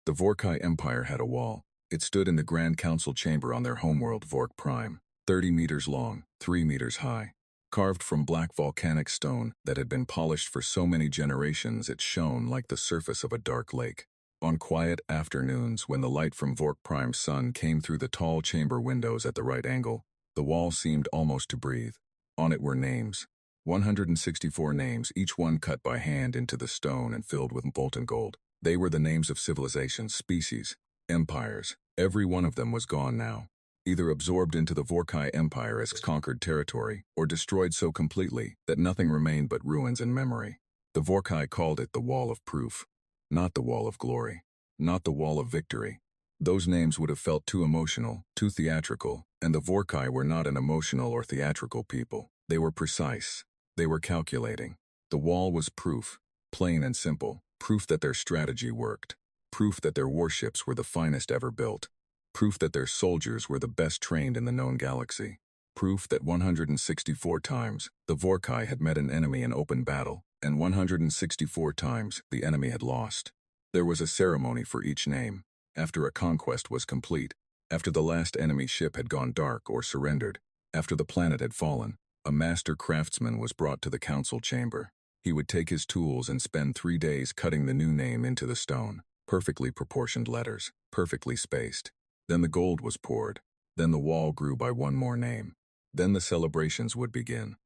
The Vorkai Empire had a wall. It stood in the Grand Council chamber on their homeworld Vork Prime, 30 meters long, 3 meters high. Carved from black volcanic stone that had been polished for so many generations it shone like the surface of a dark lake. On quiet afternoons when the light from Vork Prime's sun came through the tall chamber windows at the right angle, the wall seemed almost to breathe. On it were names. 164 names, each one cut by hand into the stone and filled with molten gold. They were the names of civilizations, species, empires. Every one of them was gone now, either absorbed into the Vorkai Empire as conquered territory, or destroyed so completely that nothing remained but ruins and memory. The Vorkai called it the Wall of Proof, not the Wall of Glory, not the Wall of Victory. Those names would have felt too emotional, too theatrical, and the Vorkai were not an emotional or theatrical people. They were precise. They were calculating. The wall was proof, plain and simple, proof that their strategy worked, proof that their warships were the finest ever built, proof that their soldiers were the best trained in the known galaxy, proof that 164 times the Vorkai had met an enemy in open battle, and 164 times the enemy had lost. There was a ceremony for each name, after a conquest was complete, after the last enemy ship had gone dark or surrendered, after the planet had fallen. A master craftsman was brought to the council chamber. He would take his tools and spend 3 days cutting the new name into the stone, perfectly proportioned letters, perfectly spaced. Then the gold was poured. Then the wall grew by one more name. Then the celebrations would begin.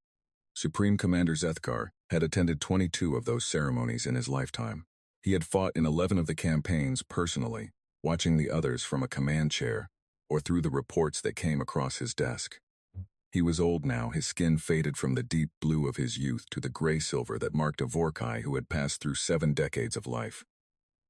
Supreme Commander Zethkar had attended 22 of those ceremonies in his lifetime. He had fought in 11 of the campaigns personally, watching the others from a command chair or through the reports that came across his desk. He was old now, his skin faded from the deep blue of his youth to the gray-silver that marked a Vorkai who had passed through 7 decades of life.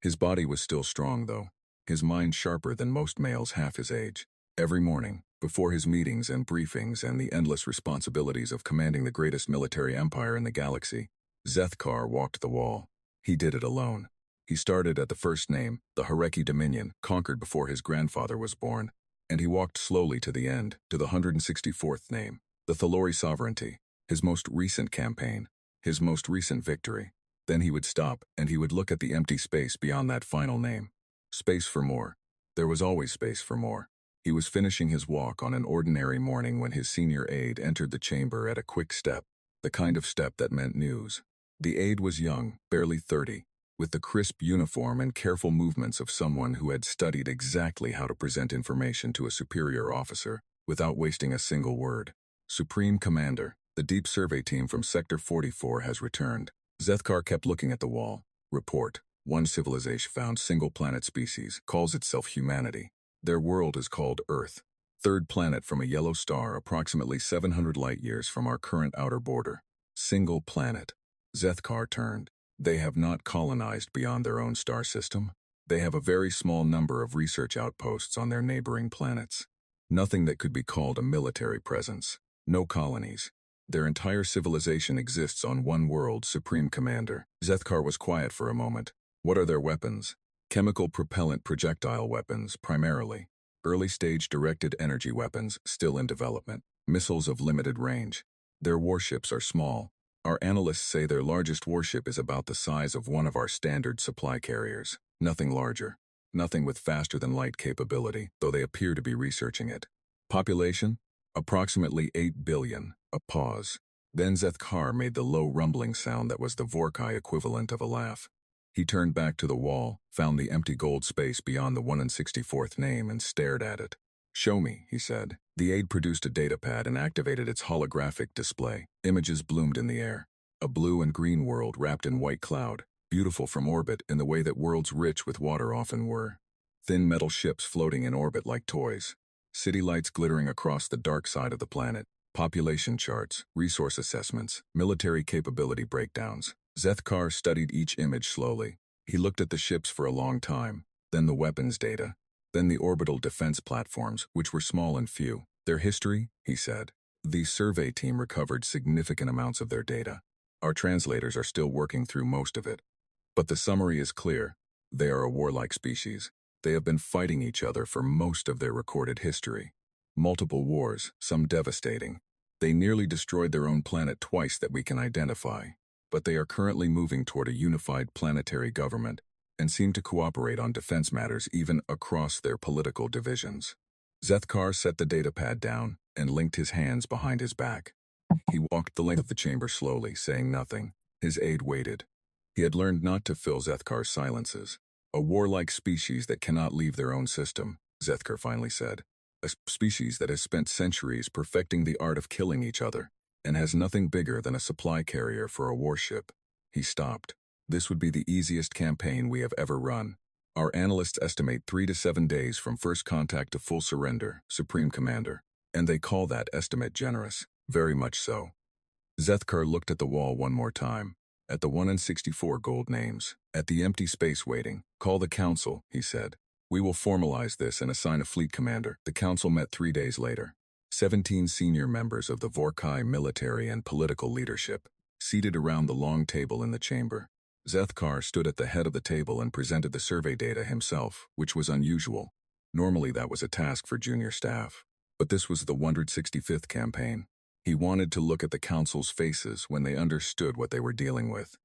His body was still strong, though, his mind sharper than most males half his age. Every morning, before his meetings and briefings and the endless responsibilities of commanding the greatest military empire in the galaxy, Zethkar walked the wall. He did it alone. He started at the first name, the Hareki Dominion, conquered before his grandfather was born, and he walked slowly to the end, to the 164th name, the Thalori Sovereignty, his most recent campaign, his most recent victory. Then he would stop, and he would look at the empty space beyond that final name. Space for more. There was always space for more. He was finishing his walk on an ordinary morning when his senior aide entered the chamber at a quick step, the kind of step that meant news. The aide was young, barely 30, with the crisp uniform and careful movements of someone who had studied exactly how to present information to a superior officer without wasting a single word. Supreme Commander, the deep survey team from Sector 44 has returned. Zethkar kept looking at the wall. Report. One civilization found single-planet species, calls itself humanity. Their world is called Earth. Third planet from a yellow star approximately 700 light-years from our current outer border. Single planet. Zethkar turned. They have not colonized beyond their own star system. They have a very small number of research outposts on their neighboring planets. Nothing that could be called a military presence. No colonies. Their entire civilization exists on one world, Supreme Commander. Zethkar was quiet for a moment. What are their weapons? Chemical propellant projectile weapons, primarily. Early-stage directed energy weapons, still in development. Missiles of limited range. Their warships are small. Our analysts say their largest warship is about the size of one of our standard supply carriers. Nothing larger. Nothing with faster-than-light capability, though they appear to be researching it. Population? Approximately 8 billion. A pause. Then Zethkar made the low rumbling sound that was the Vorkai equivalent of a laugh. He turned back to the wall, found the empty gold space beyond the 164th name and stared at it. Show me, he said. The aide produced a datapad and activated its holographic display. Images bloomed in the air. A blue and green world wrapped in white cloud, beautiful from orbit in the way that worlds rich with water often were. Thin metal ships floating in orbit like toys. City lights glittering across the dark side of the planet. Population charts, resource assessments, military capability breakdowns. Zethkar studied each image slowly. He looked at the ships for a long time, then the weapons data, then the orbital defense platforms, which were small and few. Their history, he said. The survey team recovered significant amounts of their data. Our translators are still working through most of it. But the summary is clear. They are a warlike species. They have been fighting each other for most of their recorded history. Multiple wars, some devastating. They nearly destroyed their own planet twice that we can identify. But they are currently moving toward a unified planetary government, and seemed to cooperate on defense matters even across their political divisions. Zethkar set the datapad down and linked his hands behind his back. He walked the length of the chamber slowly, saying nothing. His aide waited. He had learned not to fill Zethkar's silences. A warlike species that cannot leave their own system, Zethkar finally said. A species that has spent centuries perfecting the art of killing each other, and has nothing bigger than a supply carrier for a warship. He stopped. This would be the easiest campaign we have ever run. Our analysts estimate 3 to 7 days from first contact to full surrender, Supreme Commander. And they call that estimate generous. Very much so. Zethkar looked at the wall one more time. At the 1 in 64 gold names. At the empty space waiting. Call the council, he said. We will formalize this and assign a fleet commander. The council met 3 days later. 17 senior members of the Vorkai military and political leadership, seated around the long table in the chamber. Zethkar stood at the head of the table and presented the survey data himself, which was unusual. Normally that was a task for junior staff. But this was the 165th campaign. He wanted to look at the council's faces when they understood what they were dealing with.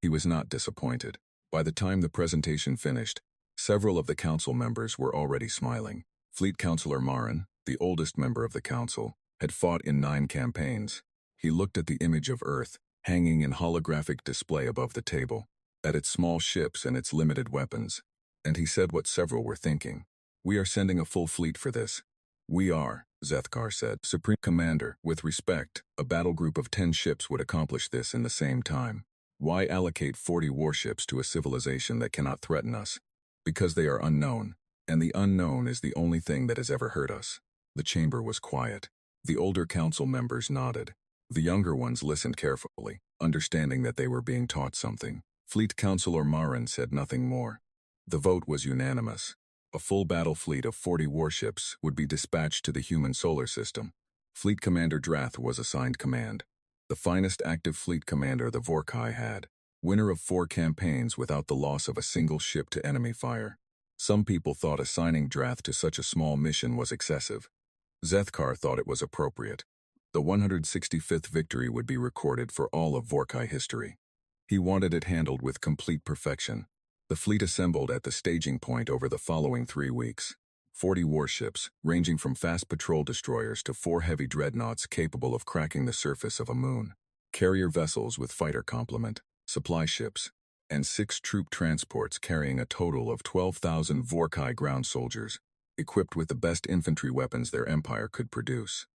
He was not disappointed. By the time the presentation finished, several of the council members were already smiling. Fleet Councilor Marin, the oldest member of the council, had fought in 9 campaigns. He looked at the image of Earth, hanging in holographic display above the table, at its small ships and its limited weapons, and he said what several were thinking. We are sending a full fleet for this. We are, Zethkar said. Supreme Commander, with respect, a battle group of 10 ships would accomplish this in the same time. Why allocate 40 warships to a civilization that cannot threaten us? Because they are unknown, and the unknown is the only thing that has ever hurt us. The chamber was quiet. The older council members nodded. The younger ones listened carefully, understanding that they were being taught something. Fleet Councilor Marin said nothing more. The vote was unanimous. A full battle fleet of 40 warships would be dispatched to the human solar system. Fleet Commander Drath was assigned command. The finest active fleet commander the Vorkai had. Winner of 4 campaigns without the loss of a single ship to enemy fire. Some people thought assigning Drath to such a small mission was excessive. Zethkar thought it was appropriate. The 165th victory would be recorded for all of Vorkai history. He wanted it handled with complete perfection. The fleet assembled at the staging point over the following 3 weeks. 40 warships, ranging from fast patrol destroyers to 4 heavy dreadnoughts capable of cracking the surface of a moon. Carrier vessels with fighter complement, supply ships, and 6 troop transports carrying a total of 12,000 Vorkai ground soldiers, equipped with the best infantry weapons their empire could produce.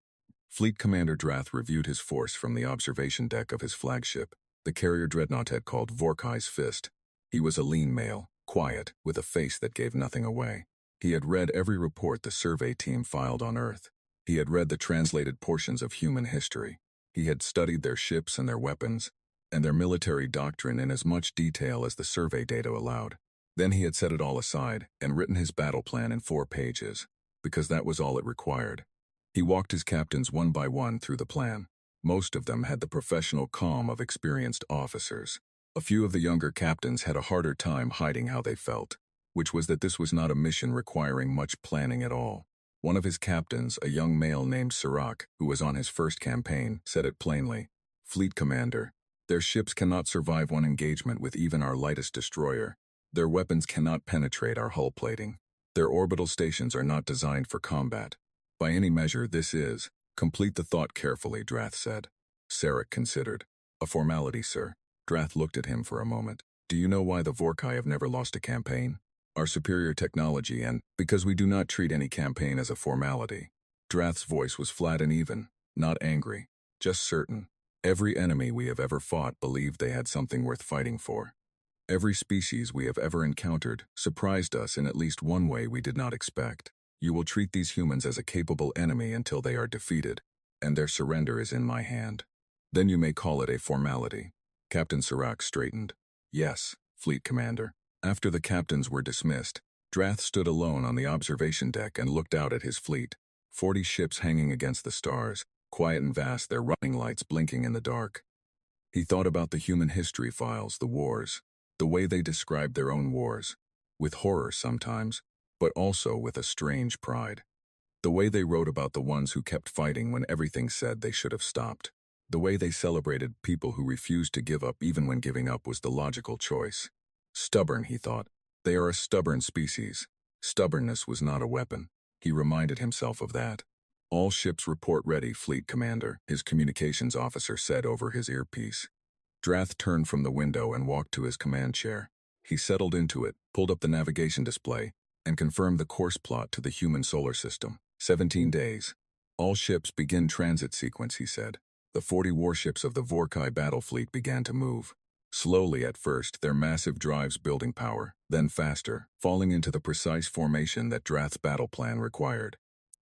Fleet Commander Drath reviewed his force from the observation deck of his flagship, the carrier dreadnought had called Vorkai's Fist. He was a lean male, quiet, with a face that gave nothing away. He had read every report the survey team filed on Earth. He had read the translated portions of human history. He had studied their ships and their weapons, and their military doctrine in as much detail as the survey data allowed. Then he had set it all aside and written his battle plan in 4 pages, because that was all it required. He walked his captains one by one through the plan. Most of them had the professional calm of experienced officers. A few of the younger captains had a harder time hiding how they felt, which was that this was not a mission requiring much planning at all. One of his captains, a young male named Sirach, who was on his first campaign, said it plainly. Fleet Commander, their ships cannot survive one engagement with even our lightest destroyer. Their weapons cannot penetrate our hull plating. Their orbital stations are not designed for combat. By any measure, this is. Complete the thought carefully, Drath said. Sarek considered. A formality, sir. Drath looked at him for a moment. Do you know why the Vorkai have never lost a campaign? Our superior technology and because we do not treat any campaign as a formality. Drath's voice was flat and even, not angry, just certain. Every enemy we have ever fought believed they had something worth fighting for. Every species we have ever encountered surprised us in at least one way we did not expect. You will treat these humans as a capable enemy until they are defeated, and their surrender is in my hand. Then you may call it a formality. Captain Sirach straightened. Yes, Fleet Commander. After the captains were dismissed, Drath stood alone on the observation deck and looked out at his fleet. 40 ships hanging against the stars, quiet and vast, their running lights blinking in the dark. He thought about the human history files, the wars, the way they described their own wars, with horror sometimes, but also with a strange pride. The way they wrote about the ones who kept fighting when everything said they should have stopped. The way they celebrated people who refused to give up even when giving up was the logical choice. Stubborn, he thought, They are a stubborn species. Stubbornness was not a weapon. He reminded himself of that. All ships report ready, Fleet Commander, his communications officer said over his earpiece. Drath turned from the window and walked to his command chair. He settled into it, pulled up the navigation display, and confirmed the course plot to the human solar system. 17 days. All ships begin transit sequence, he said. The 40 warships of the Vorkai battle fleet began to move. Slowly at first, their massive drives building power, then faster, falling into the precise formation that Drath's battle plan required.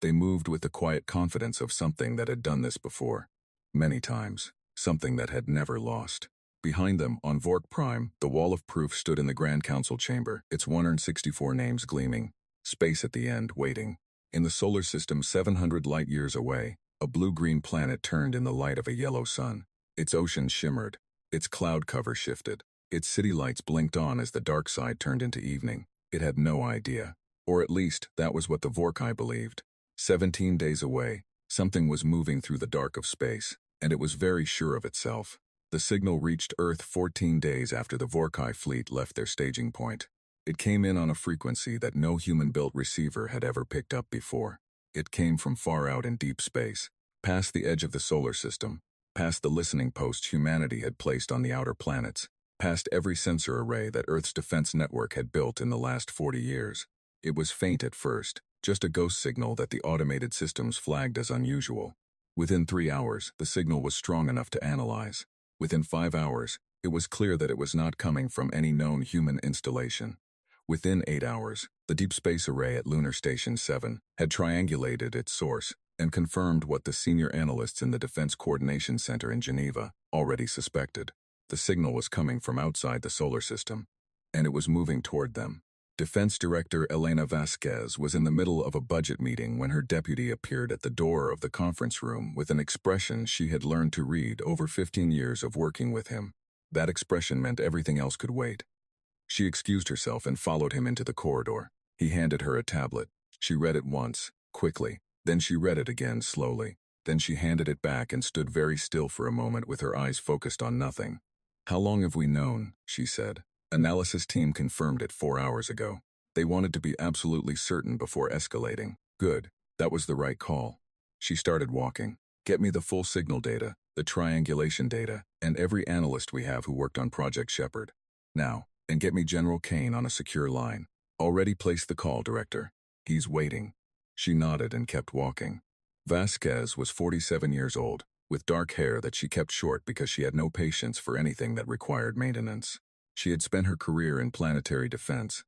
They moved with the quiet confidence of something that had done this before. Many times. Something that had never lost. Behind them, on Vork Prime, the wall of proof stood in the Grand Council chamber, its 164 names gleaming. Space at the end, waiting. In the solar system 700 light-years away, a blue-green planet turned in the light of a yellow sun. Its ocean shimmered. Its cloud cover shifted. Its city lights blinked on as the dark side turned into evening. It had no idea. Or at least, that was what the Vorkai believed. 17 days away, something was moving through the dark of space, and it was very sure of itself. The signal reached Earth 14 days after the Vorkai fleet left their staging point. It came in on a frequency that no human-built receiver had ever picked up before. It came from far out in deep space, past the edge of the solar system, past the listening posts humanity had placed on the outer planets, past every sensor array that Earth's defense network had built in the last 40 years. It was faint at first, just a ghost signal that the automated systems flagged as unusual. Within 3 hours, the signal was strong enough to analyze. Within 5 hours, it was clear that it was not coming from any known human installation. Within 8 hours, the Deep Space Array at Lunar Station 7 had triangulated its source and confirmed what the senior analysts in the Defense Coordination Center in Geneva already suspected. The signal was coming from outside the solar system, and it was moving toward them. Defense Director Elena Vasquez was in the middle of a budget meeting when her deputy appeared at the door of the conference room with an expression she had learned to read over 15 years of working with him. That expression meant everything else could wait. She excused herself and followed him into the corridor. He handed her a tablet. She read it once, quickly. Then she read it again, slowly. Then she handed it back and stood very still for a moment with her eyes focused on nothing. "How long have we known?" she said. "Analysis team confirmed it 4 hours ago. They wanted to be absolutely certain before escalating." "Good. That was the right call." She started walking. "Get me the full signal data, the triangulation data, and every analyst we have who worked on Project Shepard. Now, and get me General Kane on a secure line." "Already placed the call, Director. He's waiting." She nodded and kept walking. Vasquez was 47 years old, with dark hair that she kept short because she had no patience for anything that required maintenance. She had spent her career in planetary defense,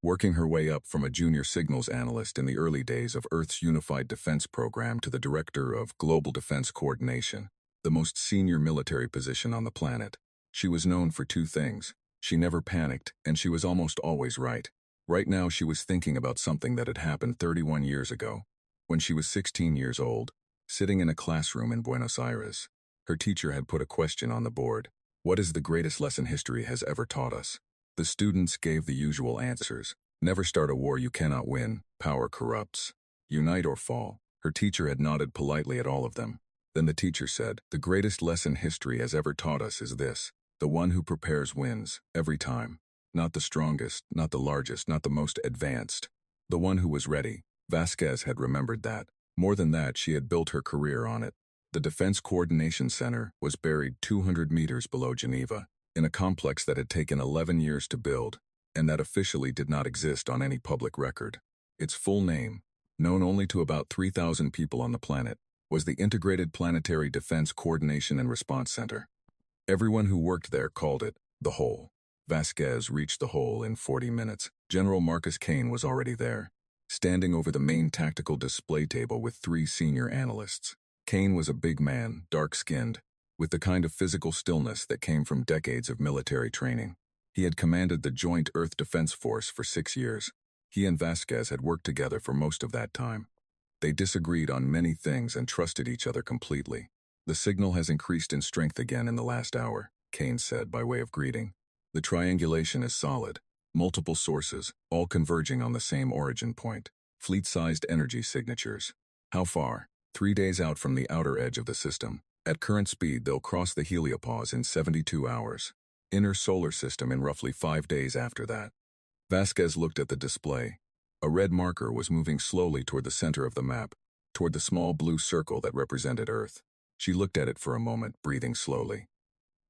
working her way up from a junior signals analyst in the early days of Earth's Unified Defense Program to the Director of Global Defense Coordination, the most senior military position on the planet. She was known for 2 things. She never panicked, and she was almost always right. Right now she was thinking about something that had happened 31 years ago, when she was 16 years old, sitting in a classroom in Buenos Aires. Her teacher had put a question on the board. "What is the greatest lesson history has ever taught us?" The students gave the usual answers. "Never start a war you cannot win. Power corrupts. Unite or fall." Her teacher had nodded politely at all of them. Then the teacher said, "The greatest lesson history has ever taught us is this. The one who prepares wins, every time. Not the strongest, not the largest, not the most advanced. The one who was ready." Vasquez had remembered that. More than that, she had built her career on it. The Defense Coordination Center was buried 200 meters below Geneva, in a complex that had taken 11 years to build, and that officially did not exist on any public record. Its full name, known only to about 3,000 people on the planet, was the Integrated Planetary Defense Coordination and Response Center. Everyone who worked there called it the Hole. Vasquez reached the Hole in 40 minutes. General Marcus Kane was already there, standing over the main tactical display table with 3 senior analysts. Kane was a big man, dark-skinned, with the kind of physical stillness that came from decades of military training. He had commanded the Joint Earth Defense Force for 6 years. He and Vasquez had worked together for most of that time. They disagreed on many things and trusted each other completely. "The signal has increased in strength again in the last hour," Kane said by way of greeting. "The triangulation is solid. Multiple sources, all converging on the same origin point. Fleet-sized energy signatures. How far? 3 days out from the outer edge of the system. At current speed, they'll cross the heliopause in 72 hours. Inner solar system in roughly 5 days after that." Vasquez looked at the display. A red marker was moving slowly toward the center of the map, toward the small blue circle that represented Earth. She looked at it for a moment, breathing slowly.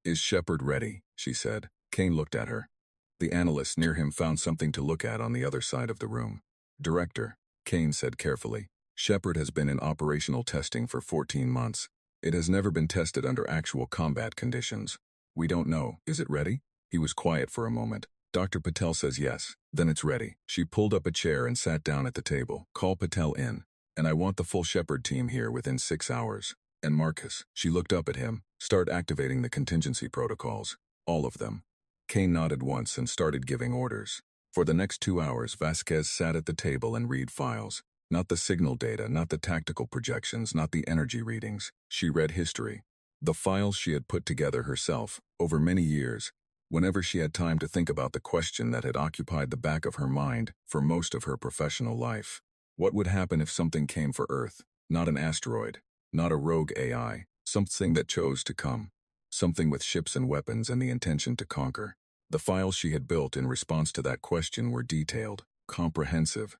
"Is Shepard ready?" she said. Kane looked at her. The analyst near him found something to look at on the other side of the room. "Director," Kane said carefully, "Shepard has been in operational testing for 14 months. It has never been tested under actual combat conditions. We don't know. Is it ready?" He was quiet for a moment. Dr. Patel says yes. Then it's ready. She pulled up a chair and sat down at the table. "Call Patel in. And I want the full Shepard team here within 6 hours. And Marcus," she looked up at him, "start activating the contingency protocols. All of them." Kane nodded once and started giving orders. For the next 2 hours, Vasquez sat at the table and read files. Not the signal data, not the tactical projections, not the energy readings. She read history. The files she had put together herself, over many years, whenever she had time to think about the question that had occupied the back of her mind for most of her professional life. What would happen if something came for Earth? Not an asteroid, not a rogue AI, something that chose to come. Something with ships and weapons and the intention to conquer. The files she had built in response to that question were detailed, comprehensive.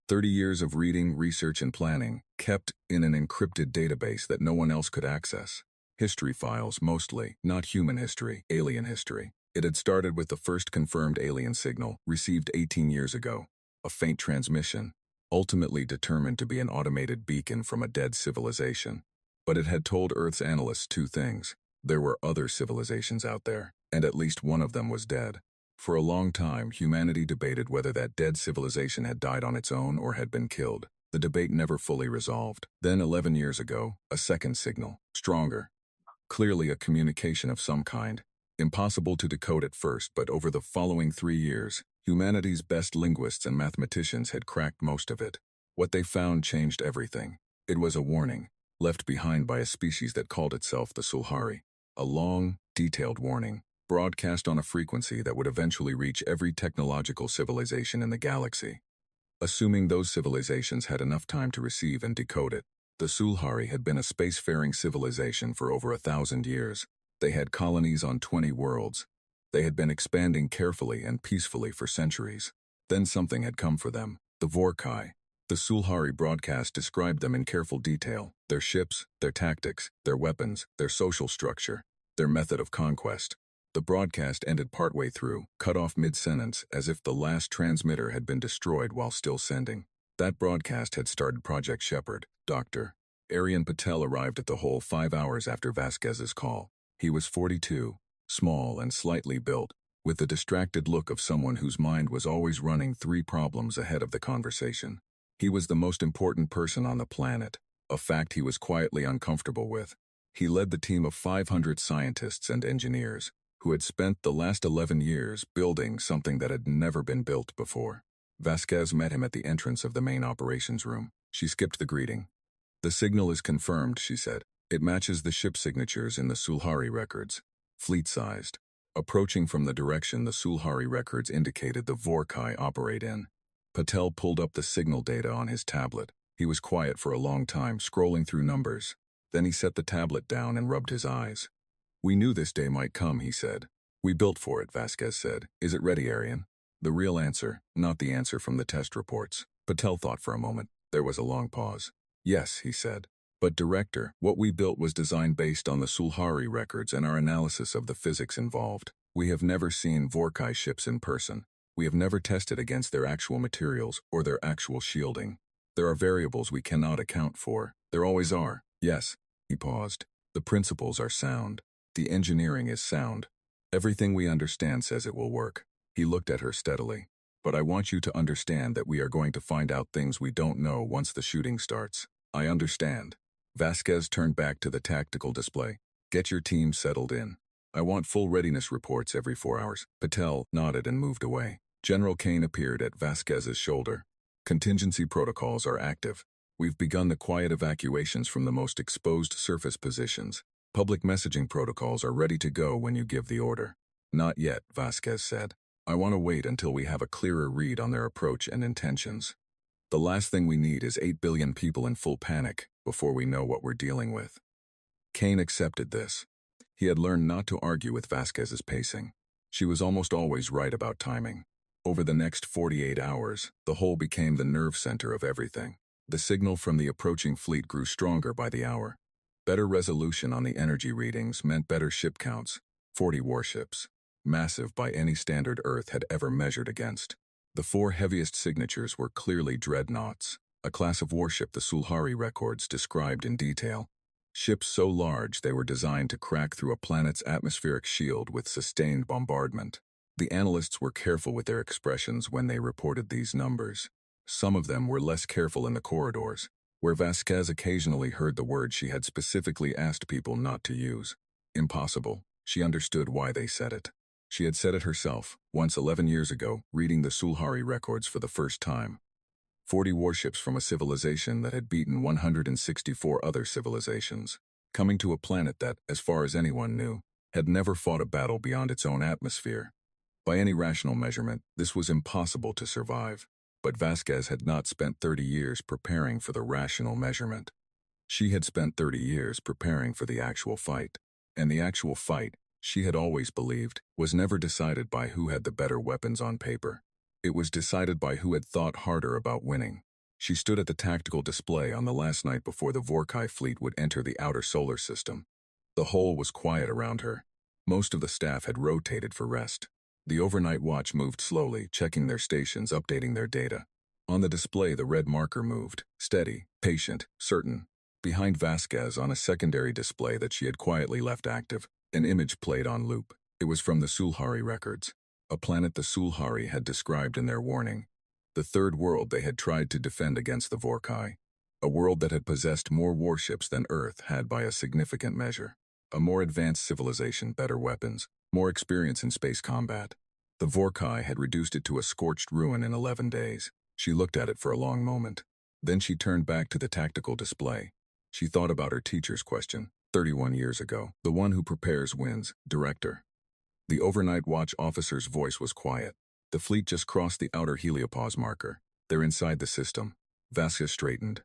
30 years of reading, research, and planning, kept in an encrypted database that no one else could access. History files, mostly, not human history, alien history. It had started with the first confirmed alien signal, received 18 years ago. A faint transmission, ultimately determined to be an automated beacon from a dead civilization. But it had told Earth's analysts two things. There were other civilizations out there, and at least one of them was dead. For a long time, humanity debated whether that dead civilization had died on its own or had been killed. The debate never fully resolved. Then, 11 years ago, a second signal, stronger. Clearly a communication of some kind. Impossible to decode at first, but over the following 3 years, humanity's best linguists and mathematicians had cracked most of it. What they found changed everything. It was a warning, left behind by a species that called itself the Sulhari. A long, detailed warning, broadcast on a frequency that would eventually reach every technological civilization in the galaxy. Assuming those civilizations had enough time to receive and decode it, the Sulhari had been a spacefaring civilization for over 1,000 years. They had colonies on 20 worlds. They had been expanding carefully and peacefully for centuries. Then something had come for them, the Vorkai. The Sulhari broadcast described them in careful detail, their ships, their tactics, their weapons, their social structure, their method of conquest. The broadcast ended partway through, cut off mid-sentence, as if the last transmitter had been destroyed while still sending. That broadcast had started Project Shepard. Dr. Aryan Patel arrived at the hole 5 hours after Vasquez's call. He was 42, small and slightly built, with the distracted look of someone whose mind was always running 3 problems ahead of the conversation. He was the most important person on the planet, a fact he was quietly uncomfortable with. He led the team of 500 scientists and engineers, who had spent the last 11 years building something that had never been built before. Vasquez met him at the entrance of the main operations room. She skipped the greeting. "The signal is confirmed," she said. "It matches the ship signatures in the Sulhari records. Fleet-sized. Approaching from the direction the Sulhari records indicated the Vorkai operate in." Patel pulled up the signal data on his tablet. He was quiet for a long time, scrolling through numbers. Then he set the tablet down and rubbed his eyes. "We knew this day might come," he said. "We built for it," Vasquez said. "Is it ready, Aryan?" The real answer, not the answer from the test reports. Patel thought for a moment. There was a long pause. "Yes," he said. "But Director, what we built was designed based on the Sulhari records and our analysis of the physics involved. We have never seen Vorkai ships in person. We have never tested against their actual materials or their actual shielding. There are variables we cannot account for. There always are." "Yes." He paused. "The principles are sound. The engineering is sound. Everything we understand says it will work." He looked at her steadily. "But I want you to understand that we are going to find out things we don't know once the shooting starts." "I understand." Vasquez turned back to the tactical display. "Get your team settled in. I want full readiness reports every 4 hours. Patel nodded and moved away. General Kane appeared at Vasquez's shoulder. "Contingency protocols are active. We've begun the quiet evacuations from the most exposed surface positions. Public messaging protocols are ready to go when you give the order." "Not yet," Vasquez said. "I want to wait until we have a clearer read on their approach and intentions. The last thing we need is 8 billion people in full panic before we know what we're dealing with." Kane accepted this. He had learned not to argue with Vasquez's pacing. She was almost always right about timing. Over the next 48 hours, the hole became the nerve center of everything. The signal from the approaching fleet grew stronger by the hour. Better resolution on the energy readings meant better ship counts, 40 warships, massive by any standard Earth had ever measured against. The four heaviest signatures were clearly dreadnoughts, a class of warship the Sulhari records described in detail. Ships so large they were designed to crack through a planet's atmospheric shield with sustained bombardment. The analysts were careful with their expressions when they reported these numbers. Some of them were less careful in the corridors, where Vasquez occasionally heard the word she had specifically asked people not to use. Impossible. She understood why they said it. She had said it herself, once 11 years ago, reading the Sulhari records for the first time. 40 warships from a civilization that had beaten 164 other civilizations, coming to a planet that, as far as anyone knew, had never fought a battle beyond its own atmosphere. By any rational measurement, this was impossible to survive, but Vasquez had not spent 30 years preparing for the rational measurement. She had spent 30 years preparing for the actual fight, and the actual fight, she had always believed, was never decided by who had the better weapons on paper. It was decided by who had thought harder about winning. She stood at the tactical display on the last night before the Vorkai fleet would enter the outer solar system. The whole was quiet around her. Most of the staff had rotated for rest. The overnight watch moved slowly, checking their stations, updating their data. On the display, the red marker moved, steady, patient, certain. Behind Vasquez, on a secondary display that she had quietly left active, an image played on loop. It was from the Sulhari records, a planet the Sulhari had described in their warning. The third world they had tried to defend against the Vorkai. A world that had possessed more warships than Earth had by a significant measure. A more advanced civilization, better weapons, more experience in space combat. The Vorkai had reduced it to a scorched ruin in 11 days. She looked at it for a long moment. Then she turned back to the tactical display. She thought about her teacher's question, 31 years ago. The one who prepares wins, director. The overnight watch officer's voice was quiet. The fleet just crossed the outer heliopause marker. They're inside the system. Vasquez straightened.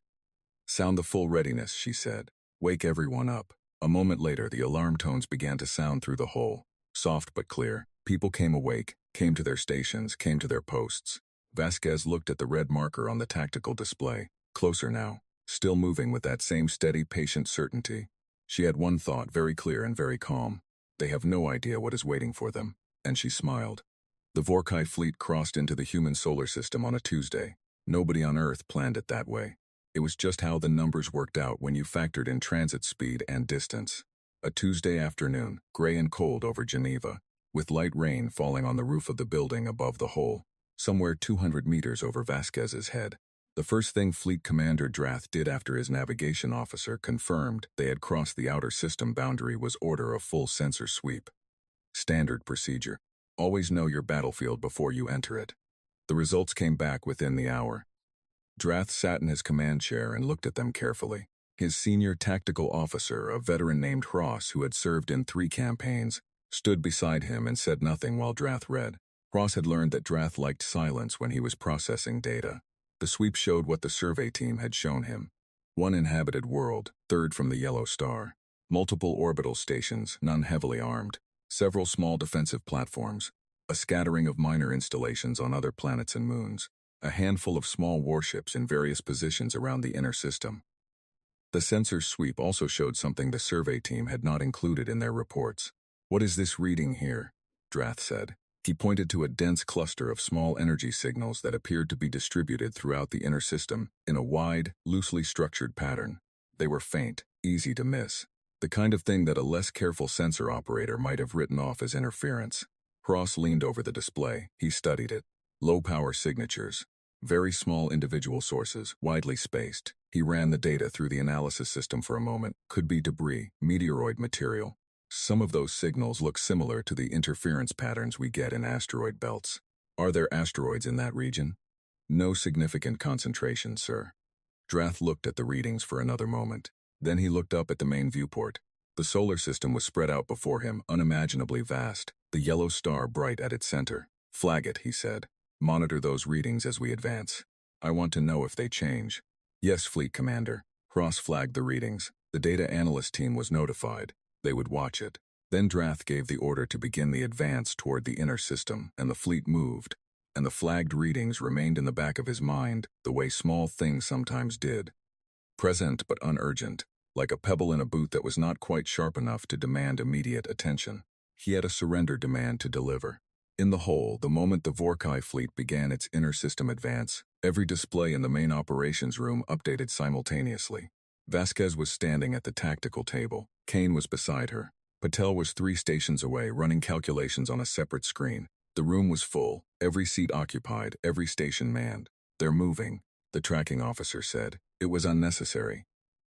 Sound the full readiness, she said. Wake everyone up. A moment later, the alarm tones began to sound through the hole. Soft but clear. People came awake, came to their stations, came to their posts. Vasquez looked at the red marker on the tactical display. Closer now. Still moving with that same steady, patient certainty. She had one thought, very clear and very calm. They have no idea what is waiting for them. And she smiled. The Vorkai fleet crossed into the human solar system on a Tuesday. Nobody on Earth planned it that way. It was just how the numbers worked out when you factored in transit speed and distance. A Tuesday afternoon, gray and cold over Geneva, with light rain falling on the roof of the building above the hole, somewhere 200 meters over Vasquez's head. The first thing Fleet Commander Drath did after his navigation officer confirmed they had crossed the outer system boundary was order a full sensor sweep. Standard procedure. Always know your battlefield before you enter it. The results came back within the hour. Drath sat in his command chair and looked at them carefully. His senior tactical officer, a veteran named Hross who had served in 3 campaigns, stood beside him and said nothing while Drath read. Hross had learned that Drath liked silence when he was processing data. The sweep showed what the survey team had shown him. 1 inhabited world, 3rd from the yellow star. Multiple orbital stations, none heavily armed. Several small defensive platforms. A scattering of minor installations on other planets and moons. A handful of small warships in various positions around the inner system. The sensor sweep also showed something the survey team had not included in their reports. What is this reading here? Drath said. He pointed to a dense cluster of small energy signals that appeared to be distributed throughout the inner system in a wide, loosely structured pattern. They were faint, easy to miss. The kind of thing that a less careful sensor operator might have written off as interference. Hross leaned over the display. He studied it. Low-power signatures. Very small individual sources, widely spaced. He ran the data through the analysis system for a moment. Could be debris, meteoroid material. Some of those signals look similar to the interference patterns we get in asteroid belts. Are there asteroids in that region? No significant concentration, sir. Drath looked at the readings for another moment. Then he looked up at the main viewport. The solar system was spread out before him, unimaginably vast, the yellow star bright at its center. Flag it, he said. Monitor those readings as we advance. I want to know if they change. Yes, Fleet Commander. Hross flagged the readings. The data analyst team was notified. They would watch it. Then Drath gave the order to begin the advance toward the inner system, and the fleet moved. and the flagged readings remained in the back of his mind the way small things sometimes did. Present but unurgent, like a pebble in a boot that was not quite sharp enough to demand immediate attention. He had a surrender demand to deliver. In the whole, the moment the Vorkai fleet began its inter-system advance, every display in the main operations room updated simultaneously. Vasquez was standing at the tactical table. Kane was beside her. Patel was 3 stations away, running calculations on a separate screen. The room was full, every seat occupied, every station manned. "They're moving," the tracking officer said. It was unnecessary.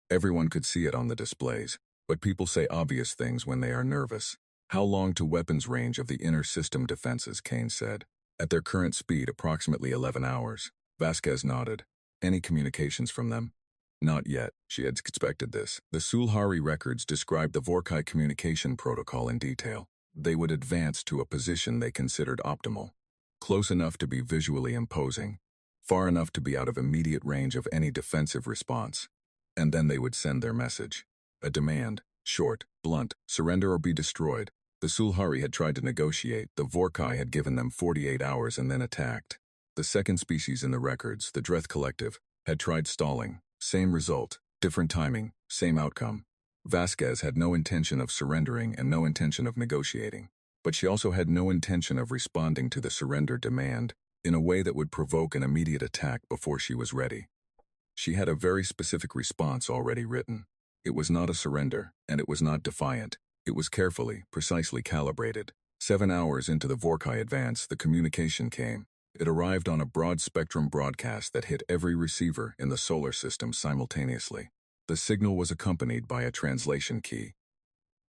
Everyone could see it on the displays, but people say obvious things when they are nervous. "How long to weapons range of the inner system defenses?" Kane said. "At their current speed, approximately 11 hours. Vasquez nodded. "Any communications from them?" Not yet. She had expected this. The Sulhari records described the Vorkai communication protocol in detail. They would advance to a position they considered optimal. Close enough to be visually imposing. Far enough to be out of immediate range of any defensive response. And then they would send their message. A demand. Short, blunt, surrender or be destroyed. The Sulhari had tried to negotiate. The Vorkai had given them 48 hours and then attacked. The second species in the records, the Dreth Collective, had tried stalling. Same result, different timing, same outcome. Vasquez had no intention of surrendering and no intention of negotiating. But she also had no intention of responding to the surrender demand in a way that would provoke an immediate attack before she was ready. She had a very specific response already written. It was not a surrender, and it was not defiant. It was carefully, precisely calibrated. 7 hours into the Vorkai advance, the communication came. It arrived on a broad-spectrum broadcast that hit every receiver in the solar system simultaneously. The signal was accompanied by a translation key.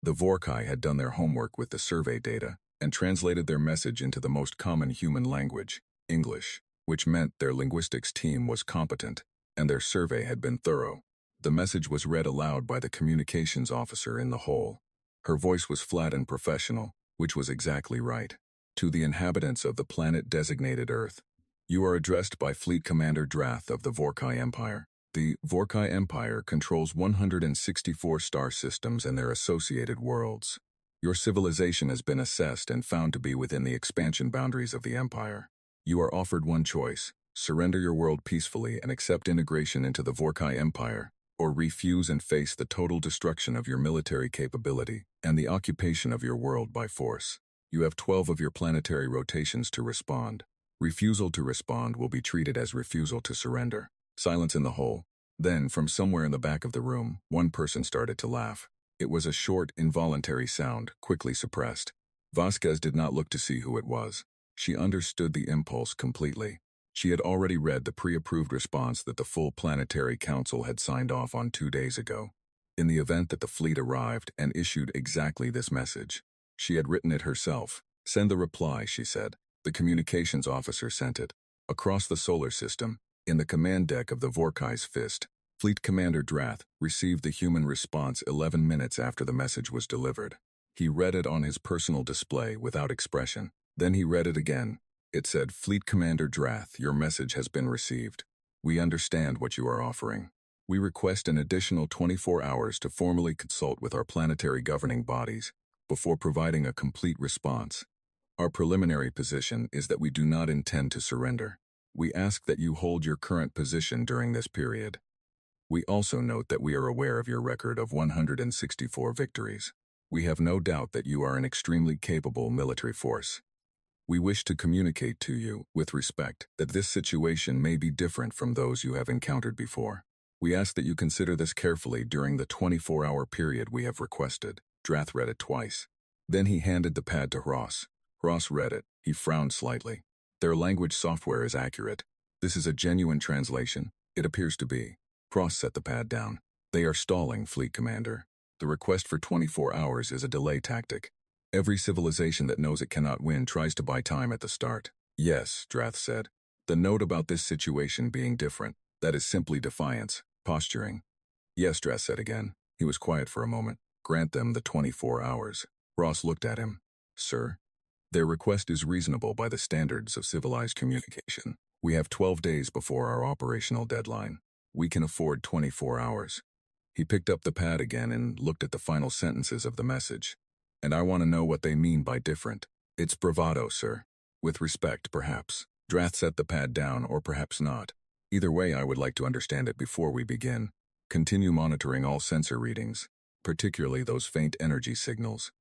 The Vorkai had done their homework with the survey data and translated their message into the most common human language, English, which meant their linguistics team was competent and their survey had been thorough. The message was read aloud by the communications officer in the hole. Her voice was flat and professional, which was exactly right. "To the inhabitants of the planet designated Earth, you are addressed by Fleet Commander Drath of the Vorkai Empire. The Vorkai Empire controls 164 star systems and their associated worlds. Your civilization has been assessed and found to be within the expansion boundaries of the Empire. You are offered one choice: surrender your world peacefully and accept integration into the Vorkai Empire, or refuse and face the total destruction of your military capability and the occupation of your world by force. You have 12 of your planetary rotations to respond. Refusal to respond will be treated as refusal to surrender." Silence in the hole. Then, from somewhere in the back of the room, one person started to laugh. It was a short, involuntary sound, quickly suppressed. Vasquez did not look to see who it was. She understood the impulse completely. She had already read the pre-approved response that the full Planetary Council had signed off on 2 days ago. In the event that the fleet arrived and issued exactly this message. She had written it herself. "Send the reply," she said. The communications officer sent it. Across the solar system, in the command deck of the Vorkai's Fist, Fleet Commander Drath received the human response 11 minutes after the message was delivered. He read it on his personal display without expression. Then he read it again. It said, "Fleet Commander Drath, your message has been received. We understand what you are offering. We request an additional 24 hours to formally consult with our planetary governing bodies before providing a complete response. Our preliminary position is that we do not intend to surrender. We ask that you hold your current position during this period. We also note that we are aware of your record of 164 victories. We have no doubt that you are an extremely capable military force. We wish to communicate to you, with respect, that this situation may be different from those you have encountered before. We ask that you consider this carefully during the 24-hour period we have requested." Drath read it twice. Then he handed the pad to Ross. Ross read it. He frowned slightly. "Their language software is accurate. This is a genuine translation. It appears to be." Ross set the pad down. "They are stalling, Fleet Commander. The request for 24 hours is a delay tactic. Every civilization that knows it cannot win tries to buy time at the start." "Yes," Drath said. "The note about this situation being different, that is simply defiance, posturing." "Yes," Drath said again. He was quiet for a moment. "Grant them the 24 hours. Ross looked at him. "Sir, their request is reasonable by the standards of civilized communication. We have 12 days before our operational deadline. We can afford 24 hours. He picked up the pad again and looked at the final sentences of the message. "And I want to know what they mean by different. It's bravado, sir. With respect, perhaps. Drath set the pad down, or perhaps not. Either way, I would like to understand it before we begin. Continue monitoring all sensor readings, particularly those faint energy signals.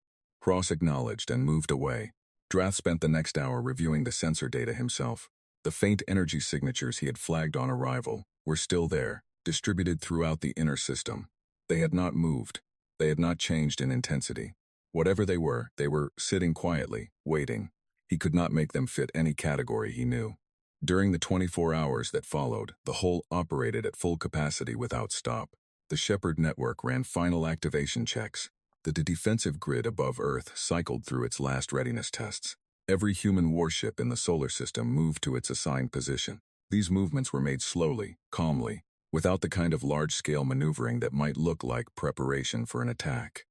Cross acknowledged and moved away. Drath spent the next hour reviewing the sensor data himself. The faint energy signatures he had flagged on arrival were still there, distributed throughout the inner system. They had not moved. They had not changed in intensity. Whatever they were sitting quietly, waiting. He could not make them fit any category he knew. During the 24 hours that followed, the hull operated at full capacity without stop. The Shepard network ran final activation checks. The defensive grid above Earth cycled through its last readiness tests. Every human warship in the solar system moved to its assigned position. These movements were made slowly, calmly, without the kind of large-scale maneuvering that might look like preparation for an attack.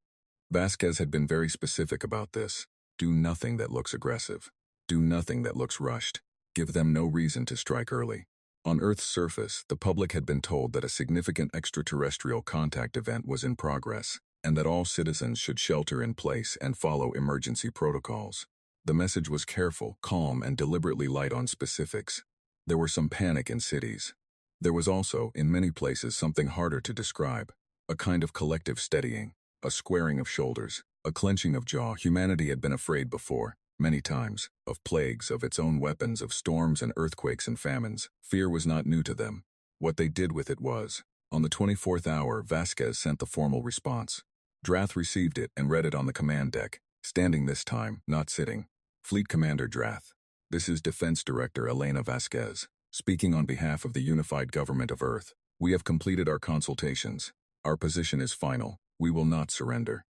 Vasquez had been very specific about this. Do nothing that looks aggressive. Do nothing that looks rushed. Give them no reason to strike early. On Earth's surface, the public had been told that a significant extraterrestrial contact event was in progress, and that all citizens should shelter in place and follow emergency protocols. The message was careful, calm, and deliberately light on specifics. There were some panic in cities. There was also, in many places, something harder to describe. A kind of collective steadying, a squaring of shoulders, a clenching of jaw. Humanity had been afraid before, many times, of plagues, of its own weapons, of storms and earthquakes and famines. Fear was not new to them. What they did with it was. On the 24th hour, Vasquez sent the formal response. Drath received it and read it on the command deck, standing this time, not sitting. Fleet Commander Drath. This is Defense Director Elena Vasquez, speaking on behalf of the unified government of Earth. We have completed our consultations. Our position is final. We will not surrender.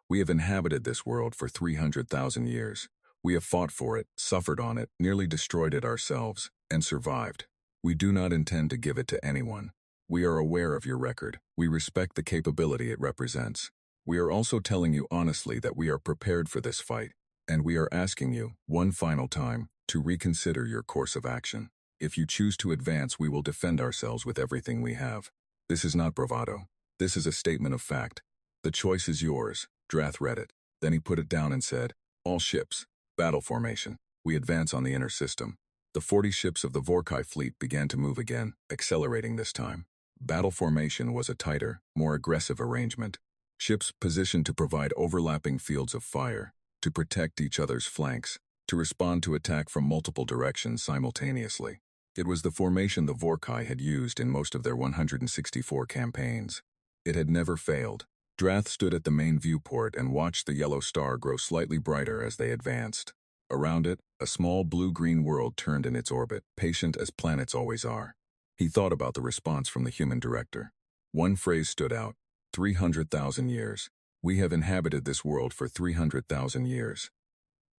We have inhabited this world for 300,000 years. We have fought for it, suffered on it, nearly destroyed it ourselves, and survived. We do not intend to give it to anyone. We are aware of your record. We respect the capability it represents. We are also telling you honestly that we are prepared for this fight, and we are asking you, one final time, to reconsider your course of action. If you choose to advance, we will defend ourselves with everything we have. This is not bravado. This is a statement of fact. The choice is yours. Drath read it. Then he put it down and said, all ships, battle formation. We advance on the inner system. The 40 ships of the Vorkai fleet began to move again, accelerating this time. Battle formation was a tighter, more aggressive arrangement. Ships positioned to provide overlapping fields of fire, to protect each other's flanks, to respond to attack from multiple directions simultaneously. It was the formation the Vorkai had used in most of their 164 campaigns. It had never failed. Drath stood at the main viewport and watched the yellow star grow slightly brighter as they advanced. Around it, a small blue-green world turned in its orbit, patient as planets always are. He thought about the response from the human director. One phrase stood out. 300,000 years. We have inhabited this world for 300,000 years.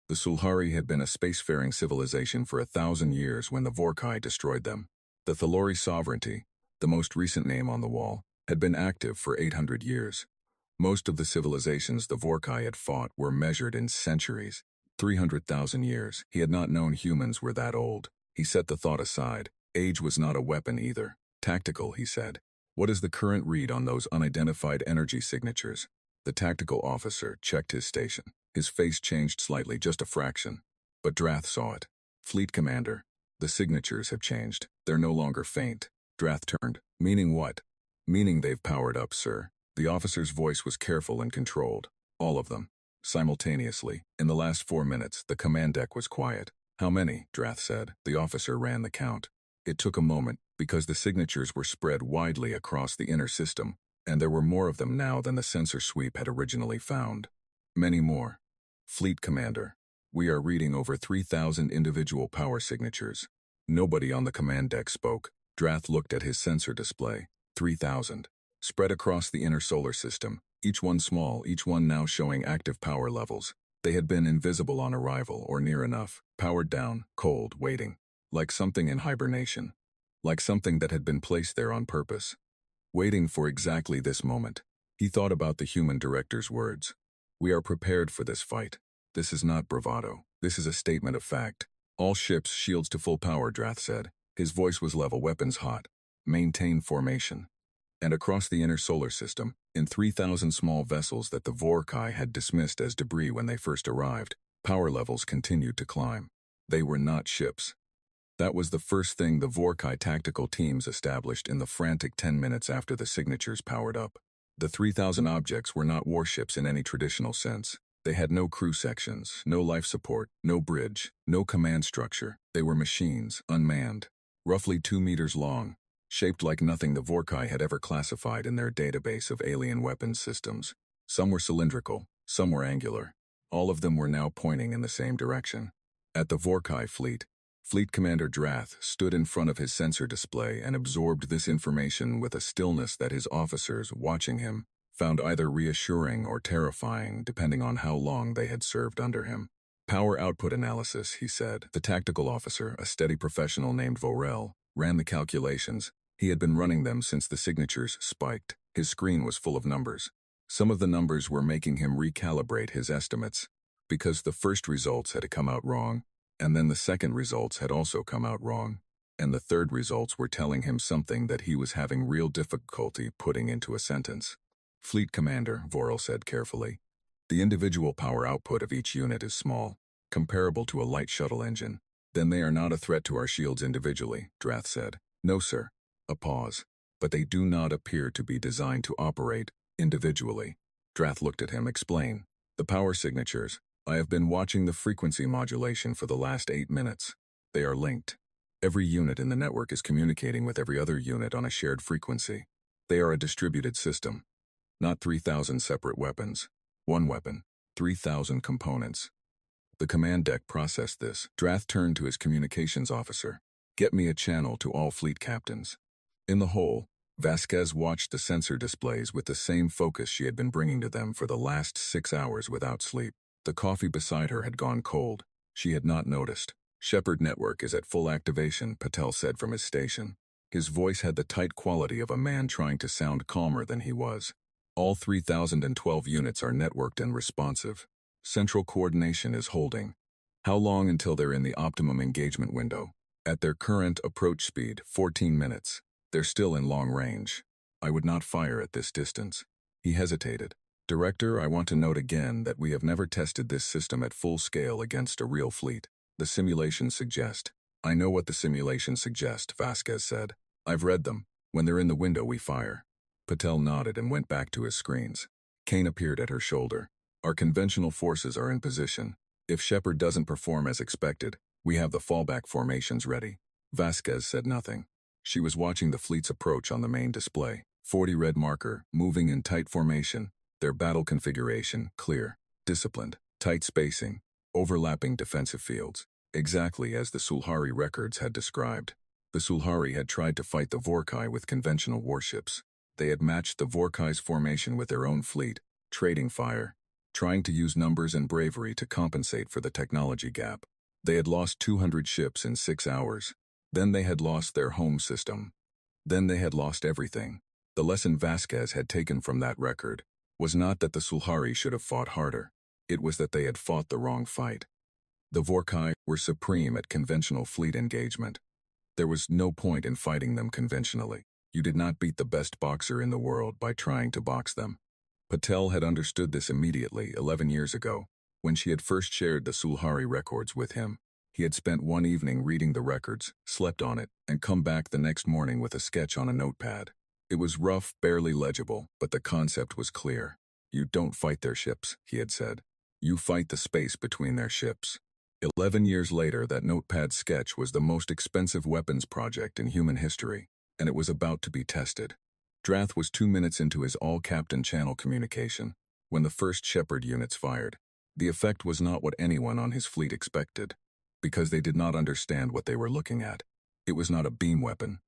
The Sulhari had been a spacefaring civilization for 1,000 years when the Vorkai destroyed them. The Thalori sovereignty, the most recent name on the wall, had been active for 800 years. Most of the civilizations the Vorkai had fought were measured in centuries. 300,000 years. He had not known humans were that old. He set the thought aside. Age was not a weapon either. Tactical, he said. What is the current read on those unidentified energy signatures? The tactical officer checked his station. His face changed slightly, just a fraction. But Drath saw it. Fleet Commander. The signatures have changed. They're no longer faint. Drath turned. Meaning what? Meaning they've powered up, sir. The officer's voice was careful and controlled. All of them. Simultaneously. In the last 4 minutes, the command deck was quiet. How many? Drath said. The officer ran the count. It took a moment, because the signatures were spread widely across the inner system, and there were more of them now than the sensor sweep had originally found. Many more. Fleet Commander. We are reading over 3,000 individual power signatures. Nobody on the command deck spoke. Drath looked at his sensor display. 3,000. Spread across the inner solar system, each one small, each one now showing active power levels. They had been invisible on arrival, or near enough, powered down, cold, waiting. Like something in hibernation. Like something that had been placed there on purpose. Waiting for exactly this moment. He thought about the human director's words. We are prepared for this fight. This is not bravado. This is a statement of fact. All ships, shields to full power, Drath said. His voice was level, weapons hot. Maintain formation. And across the inner solar system, in 3,000 small vessels that the Vorkai had dismissed as debris when they first arrived, power levels continued to climb. They were not ships. That was the first thing the Vorkai tactical teams established in the frantic 10 minutes after the signatures powered up. The 3,000 objects were not warships in any traditional sense. They had no crew sections, no life support, no bridge, no command structure. They were machines, unmanned, roughly 2 meters long, shaped like nothing the Vorkai had ever classified in their database of alien weapons systems. Some were cylindrical, some were angular. All of them were now pointing in the same direction. At the Vorkai fleet, Fleet Commander Drath stood in front of his sensor display and absorbed this information with a stillness that his officers, watching him, found either reassuring or terrifying depending on how long they had served under him. Power output analysis, he said. The tactical officer, a steady professional named Vorel, ran the calculations. He had been running them since the signatures spiked. His screen was full of numbers. Some of the numbers were making him recalibrate his estimates, because the first results had come out wrong, and then the second results had also come out wrong, and the third results were telling him something that he was having real difficulty putting into a sentence. Fleet Commander, Vorel said carefully. The individual power output of each unit is small, comparable to a light shuttle engine. Then they are not a threat to our shields individually, Drath said. No, sir. A pause. But they do not appear to be designed to operate individually. Drath looked at him. Explain. The power signatures. I have been watching the frequency modulation for the last 8 minutes. They are linked. Every unit in the network is communicating with every other unit on a shared frequency. They are a distributed system. Not 3,000 separate weapons. One weapon. 3,000 components. The command deck processed this. Drath turned to his communications officer. Get me a channel to all fleet captains. In the hole, Vasquez watched the sensor displays with the same focus she had been bringing to them for the last 6 hours without sleep. The coffee beside her had gone cold. She had not noticed. Shepard network is at full activation, Patel said from his station. His voice had the tight quality of a man trying to sound calmer than he was. All 3,012 units are networked and responsive. Central coordination is holding. How long until they're in the optimum engagement window? At their current approach speed, 14 minutes. They're still in long range. I would not fire at this distance. He hesitated. Director, I want to note again that we have never tested this system at full scale against a real fleet. The simulations suggest. I know what the simulations suggest, Vasquez said. I've read them. When they're in the window, we fire. Patel nodded and went back to his screens. Kane appeared at her shoulder. Our conventional forces are in position. If Shepard doesn't perform as expected, we have the fallback formations ready. Vasquez said nothing. She was watching the fleet's approach on the main display. 40 red marker, moving in tight formation. Their battle configuration, clear, disciplined, tight spacing, overlapping defensive fields. Exactly as the Sulhari records had described. The Sulhari had tried to fight the Vorkai with conventional warships. They had matched the Vorkai's formation with their own fleet, trading fire, trying to use numbers and bravery to compensate for the technology gap. They had lost 200 ships in 6 hours. Then they had lost their home system. Then they had lost everything. The lesson Vasquez had taken from that record was not that the Sulhari should have fought harder. It was that they had fought the wrong fight. The Vorkai were supreme at conventional fleet engagement. There was no point in fighting them conventionally. You did not beat the best boxer in the world by trying to box them. Patel had understood this immediately 11 years ago, when she had first shared the Sulhari records with him. He had spent one evening reading the records, slept on it, and come back the next morning with a sketch on a notepad. It was rough, barely legible, but the concept was clear. You don't fight their ships, he had said. You fight the space between their ships. 11 years later, that notepad sketch was the most expensive weapons project in human history, and it was about to be tested. Drath was 2 minutes into his all-captain channel communication when the first Shepard units fired. The effect was not what anyone on his fleet expected, because they did not understand what they were looking at. It was not a beam weapon.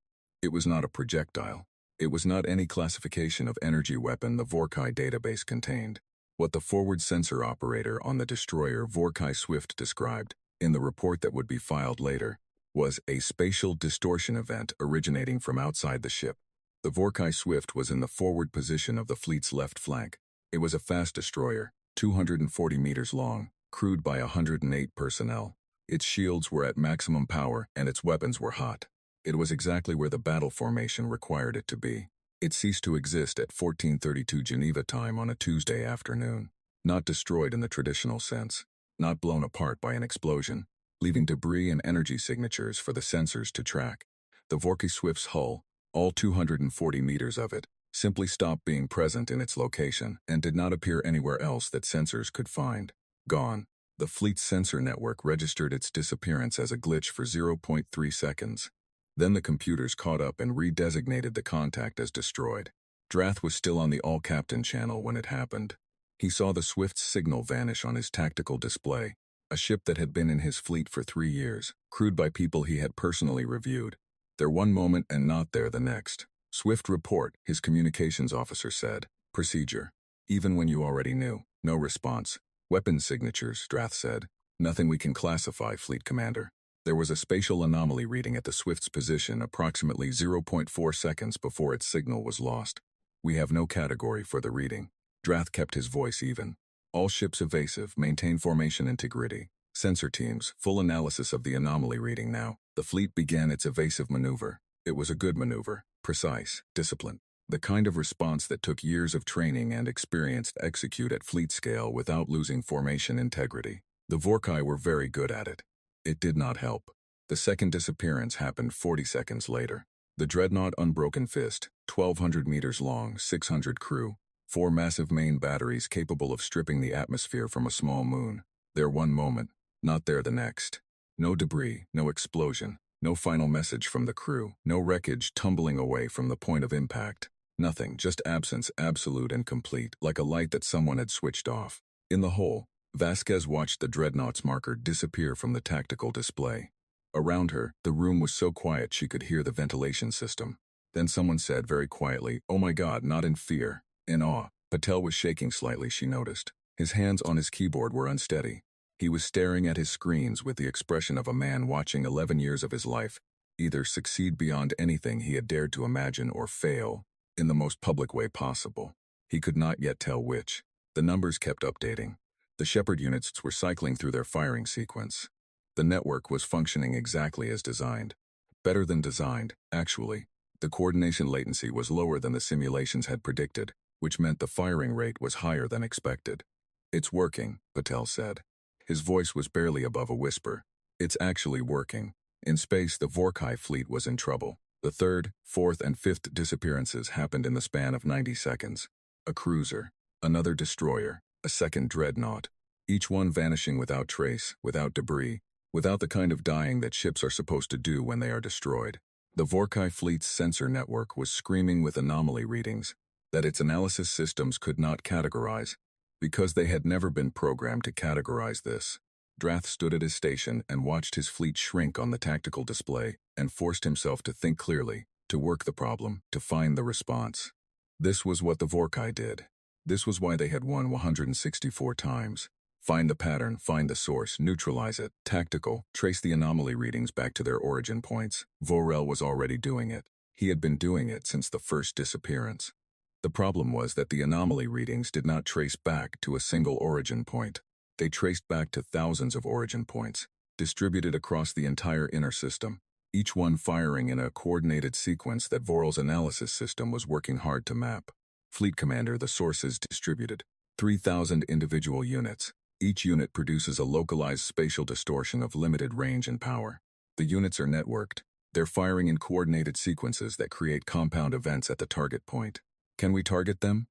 It was not a projectile. It was not any classification of energy weapon the Vorkai database contained. What the forward sensor operator on the destroyer Vorkai Swift described, in the report that would be filed later, was a spatial distortion event originating from outside the ship. The Vorkai Swift was in the forward position of the fleet's left flank. It was a fast destroyer, 240 meters long, crewed by 108 personnel. Its shields were at maximum power and its weapons were hot. It was exactly where the battle formation required it to be. It ceased to exist at 14:32 Geneva time on a Tuesday afternoon. Not destroyed in the traditional sense. Not blown apart by an explosion. leaving debris and energy signatures for the sensors to track. The Vorkay Swift's hull, all 240 meters of it, simply stopped being present in its location and did not appear anywhere else that sensors could find. Gone. The fleet's sensor network registered its disappearance as a glitch for 0.3 seconds. Then the computers caught up and redesignated the contact as destroyed. Drath was still on the all-captain channel when it happened. He saw the Swift's signal vanish on his tactical display, a ship that had been in his fleet for 3 years, crewed by people he had personally reviewed. There one moment and not there the next. Swift report, his communications officer said. Procedure. Even when you already knew. No response. Weapons signatures, Drath said. Nothing we can classify, Fleet Commander. There was a spatial anomaly reading at the Swift's position approximately 0.4 seconds before its signal was lost. We have no category for the reading. Drath kept his voice even. All ships evasive, maintain formation integrity. Sensor teams, full analysis of the anomaly reading now. The fleet began its evasive maneuver. It was a good maneuver, precise, disciplined. The kind of response that took years of training and experience to execute at fleet scale without losing formation integrity. The Vorkay were very good at it. It did not help. The second disappearance happened 40 seconds later. The dreadnought Unbroken Fist, 1,200 meters long, 600 crew, 4 massive main batteries capable of stripping the atmosphere from a small moon. There one moment, not there the next. No debris, no explosion, no final message from the crew, no wreckage tumbling away from the point of impact. Nothing, just absence absolute and complete, like a light that someone had switched off. In the hole, Vasquez watched the dreadnought's marker disappear from the tactical display. Around her, the room was so quiet she could hear the ventilation system. Then someone said very quietly, "Oh my God," not in fear, in awe. Patel was shaking slightly, she noticed. His hands on his keyboard were unsteady. He was staring at his screens with the expression of a man watching 11 years of his life either succeed beyond anything he had dared to imagine or fail in the most public way possible. He could not yet tell which. The numbers kept updating. The Shepard units were cycling through their firing sequence. The network was functioning exactly as designed. Better than designed, actually. The coordination latency was lower than the simulations had predicted, which meant the firing rate was higher than expected. "It's working," Patel said. His voice was barely above a whisper. "It's actually working." In space, the Vorkay fleet was in trouble. The third, fourth, and fifth disappearances happened in the span of 90 seconds. A cruiser, another destroyer, a second dreadnought, each one vanishing without trace, without debris, without the kind of dying that ships are supposed to do when they are destroyed. The Vorkay fleet's sensor network was screaming with anomaly readings that its analysis systems could not categorize, because they had never been programmed to categorize this. Drath stood at his station and watched his fleet shrink on the tactical display and forced himself to think clearly, to work the problem, to find the response. This was what the Vorkay did. This was why they had won 164 times. Find the pattern, find the source, neutralize it. Tactical, trace the anomaly readings back to their origin points. Vorel was already doing it. He had been doing it since the first disappearance. The problem was that the anomaly readings did not trace back to a single origin point. They traced back to thousands of origin points, distributed across the entire inner system, each one firing in a coordinated sequence that Vorel's analysis system was working hard to map. Fleet Commander, the source is distributed. 3,000 individual units. Each unit produces a localized spatial distortion of limited range and power. The units are networked. They're firing in coordinated sequences that create compound events at the target point. "Can we target them?"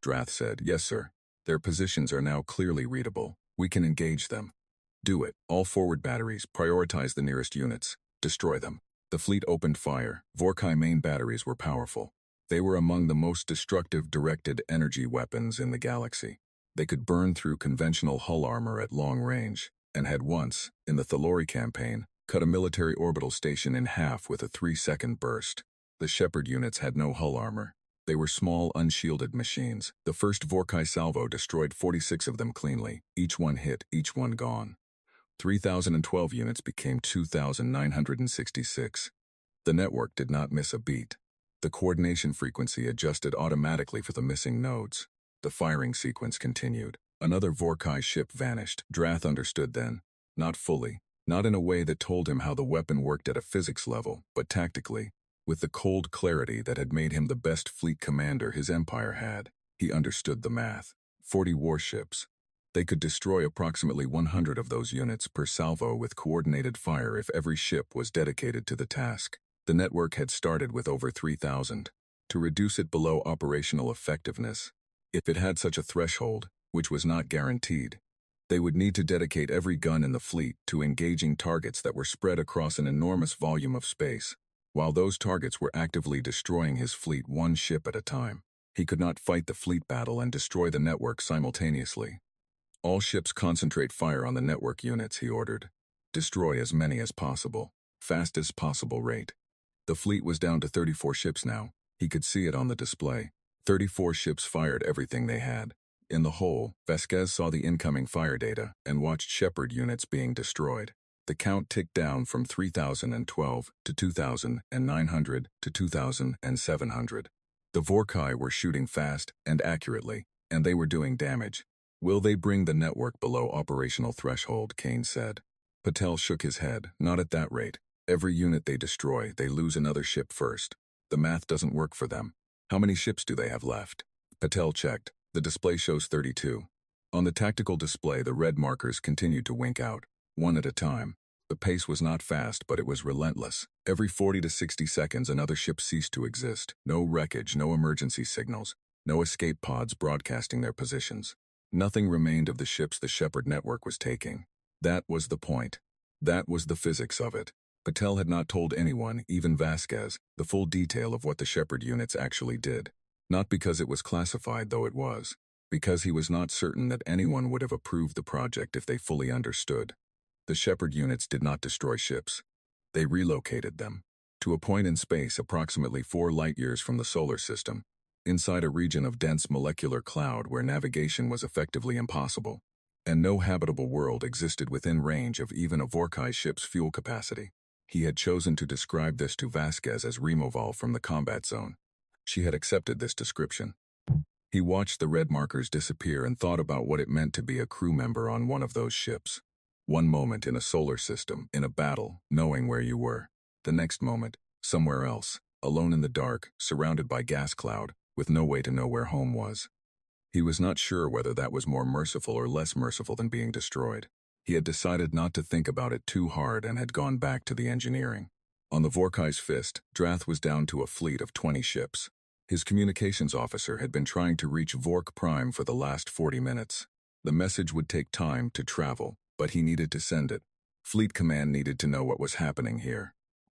Drath said. "Yes, sir. Their positions are now clearly readable. We can engage them." "Do it. All forward batteries, prioritize the nearest units. Destroy them." The fleet opened fire. Vorkay main batteries were powerful. They were among the most destructive directed energy weapons in the galaxy. They could burn through conventional hull armor at long range, and had once, in the Thalori campaign, cut a military orbital station in half with a 3-second burst. The Shepard units had no hull armor. They were small, unshielded machines. The first Vorkay salvo destroyed 46 of them cleanly, each one hit, each one gone. 3,012 units became 2,966. The network did not miss a beat. The coordination frequency adjusted automatically for the missing nodes. The firing sequence continued. Another Vorkay ship vanished. Drath understood then. Not fully. Not in a way that told him how the weapon worked at a physics level, but tactically. With the cold clarity that had made him the best fleet commander his empire had, he understood the math. 40 warships. They could destroy approximately 100 of those units per salvo with coordinated fire if every ship was dedicated to the task. The network had started with over 3,000. To reduce it below operational effectiveness, if it had such a threshold, which was not guaranteed, they would need to dedicate every gun in the fleet to engaging targets that were spread across an enormous volume of space, while those targets were actively destroying his fleet one ship at a time. He could not fight the fleet battle and destroy the network simultaneously. All ships concentrate fire on the network units, he ordered. Destroy as many as possible, fastest possible rate. The fleet was down to 34 ships now. He could see it on the display. 34 ships fired everything they had. In the hole, Vasquez saw the incoming fire data and watched Shepard units being destroyed. The count ticked down from 3,012 to 2,900 to 2,700. The Vorkai were shooting fast and accurately, and they were doing damage. Will they bring the network below operational threshold, Kane said. Patel shook his head. Not at that rate. Every unit they destroy, they lose another ship first. The math doesn't work for them. How many ships do they have left? Patel checked. The display shows 32. On the tactical display, the red markers continued to wink out, one at a time. The pace was not fast, but it was relentless. Every 40 to 60 seconds, another ship ceased to exist. No wreckage, no emergency signals, no escape pods broadcasting their positions. Nothing remained of the ships the Shepard network was taking. That was the point. That was the physics of it. Patel had not told anyone, even Vasquez, the full detail of what the Shepard units actually did. Not because it was classified, though it was. Because he was not certain that anyone would have approved the project if they fully understood. The Shepard units did not destroy ships. They relocated them to a point in space approximately 4 light-years from the solar system, inside a region of dense molecular cloud where navigation was effectively impossible, and no habitable world existed within range of even a Vorkai ship's fuel capacity. He had chosen to describe this to Vasquez as removal from the combat zone. She had accepted this description. He watched the red markers disappear and thought about what it meant to be a crew member on one of those ships. One moment in a solar system, in a battle, knowing where you were. The next moment, somewhere else, alone in the dark, surrounded by gas cloud, with no way to know where home was. He was not sure whether that was more merciful or less merciful than being destroyed. He had decided not to think about it too hard and had gone back to the engineering. On the Vorkai's fist, Drath was down to a fleet of 20 ships. His communications officer had been trying to reach Vork Prime for the last 40 minutes. The message would take time to travel, but he needed to send it. Fleet Command needed to know what was happening here.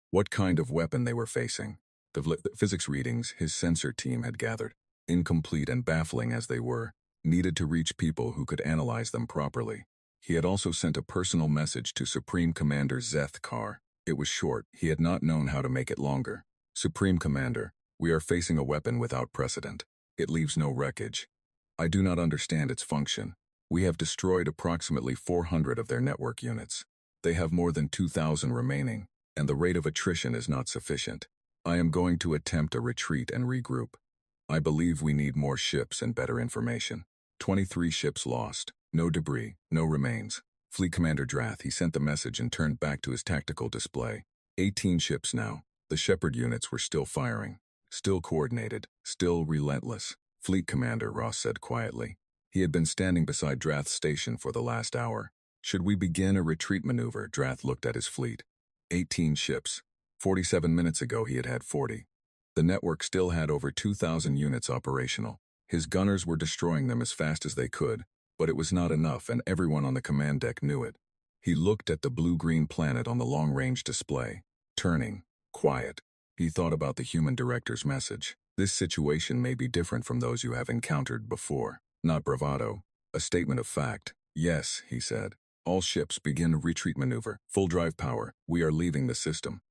What kind of weapon they were facing. The physics readings his sensor team had gathered, incomplete and baffling as they were, needed to reach people who could analyze them properly. He had also sent a personal message to Supreme Commander Zeth Kar. It was short. He had not known how to make it longer. Supreme Commander, we are facing a weapon without precedent. It leaves no wreckage. I do not understand its function. We have destroyed approximately 400 of their network units. They have more than 2,000 remaining, and the rate of attrition is not sufficient. I am going to attempt a retreat and regroup. I believe we need more ships and better information. 23 ships lost. No debris, no remains. Fleet Commander Drath, he sent the message and turned back to his tactical display. 18 ships now. The Shepard units were still firing. Still coordinated. Still relentless. Fleet Commander, Ross said quietly. He had been standing beside Drath's station for the last hour. Should we begin a retreat maneuver? Drath looked at his fleet. 18 ships. 47 minutes ago he had had 40. The network still had over 2,000 units operational. His gunners were destroying them as fast as they could, but it was not enough and everyone on the command deck knew it. He looked at the blue-green planet on the long-range display. Turning. Quiet. He thought about the human director's message. This situation may be different from those you have encountered before. Not bravado. A statement of fact. Yes, he said. All ships begin a retreat maneuver. Full drive power. We are leaving the system.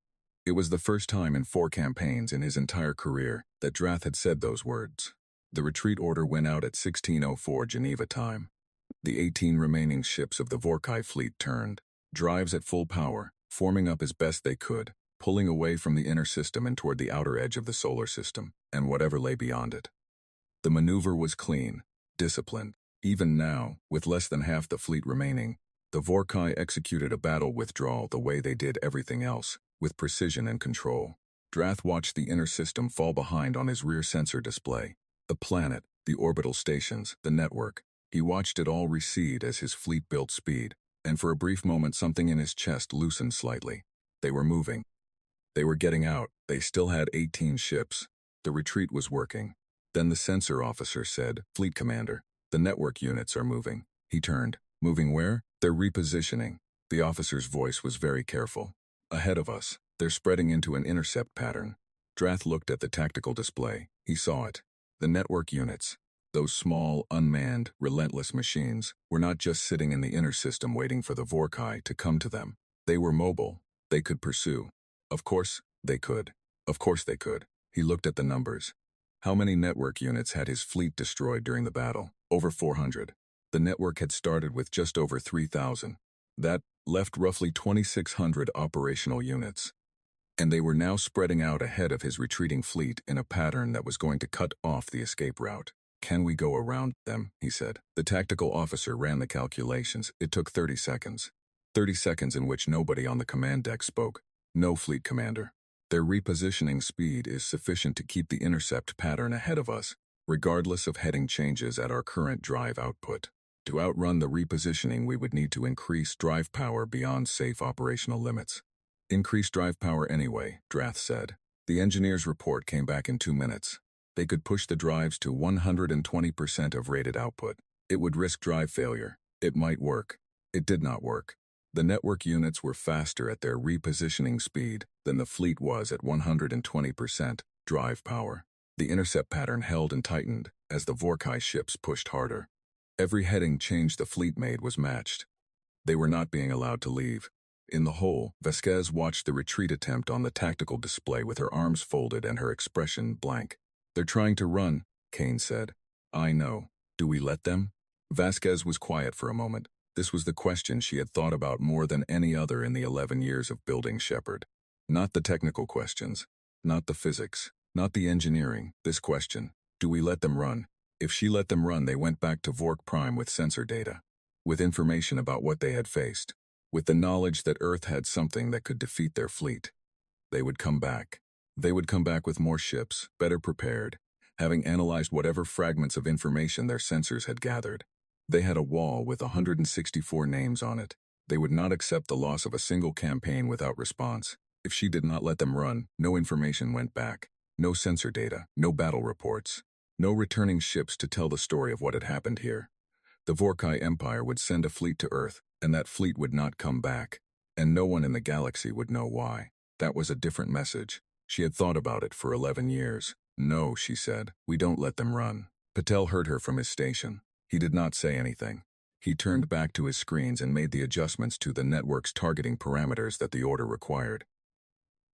It was the first time in 4 campaigns in his entire career that Drath had said those words. The retreat order went out at 16:04 Geneva time. The 18 remaining ships of the Vorkai fleet turned, drives at full power, forming up as best they could, pulling away from the inner system and toward the outer edge of the solar system, and whatever lay beyond it. The maneuver was clean, disciplined. Even now, with less than half the fleet remaining, the Vorkai executed a battle withdrawal the way they did everything else, with precision and control. Drath watched the inner system fall behind on his rear sensor display. The planet, the orbital stations, the network. He watched it all recede as his fleet built speed, and for a brief moment something in his chest loosened slightly. They were moving. They were getting out. They still had 18 ships. The retreat was working. Then the sensor officer said, "Fleet Commander, the network units are moving." He turned. "Moving where?" "They're repositioning." The officer's voice was very careful. "Ahead of us. They're spreading into an intercept pattern." Drath looked at the tactical display. He saw it. The network units, those small, unmanned, relentless machines, were not just sitting in the inner system waiting for the Vorkai to come to them. They were mobile. They could pursue. Of course, they could. Of course they could. He looked at the numbers. How many network units had his fleet destroyed during the battle? Over 400. The network had started with just over 3,000. That left roughly 2,600 operational units. And they were now spreading out ahead of his retreating fleet in a pattern that was going to cut off the escape route. "Can we go around them?" he said. The tactical officer ran the calculations. It took 30 seconds. 30 seconds in which nobody on the command deck spoke. "No, Fleet Commander. Their repositioning speed is sufficient to keep the intercept pattern ahead of us, regardless of heading changes at our current drive output. To outrun the repositioning, we would need to increase drive power beyond safe operational limits." "Increase drive power anyway," Drath said. The engineer's report came back in 2 minutes. They could push the drives to 120% of rated output. It would risk drive failure. It might work. It did not work. The network units were faster at their repositioning speed than the fleet was at 120% drive power. The intercept pattern held and tightened as the Vorkai ships pushed harder. Every heading change the fleet made was matched. They were not being allowed to leave. In the hole, Vasquez watched the retreat attempt on the tactical display with her arms folded and her expression blank. "They're trying to run," Kane said. "I know. Do we let them?" Vasquez was quiet for a moment. This was the question she had thought about more than any other in the 11 years of building Shepard. Not the technical questions. Not the physics. Not the engineering. This question. Do we let them run? If she let them run, they went back to Vork Prime with sensor data. With information about what they had faced. With the knowledge that Earth had something that could defeat their fleet. They would come back. They would come back with more ships, better prepared, having analyzed whatever fragments of information their sensors had gathered. They had a wall with 164 names on it. They would not accept the loss of a single campaign without response. If she did not let them run, no information went back. No sensor data, no battle reports. No returning ships to tell the story of what had happened here. The Vorkai Empire would send a fleet to Earth, and that fleet would not come back. And no one in the galaxy would know why. That was a different message. She had thought about it for 11 years. "No," she said, "we don't let them run." Patel heard her from his station. He did not say anything. He turned back to his screens and made the adjustments to the network's targeting parameters that the order required.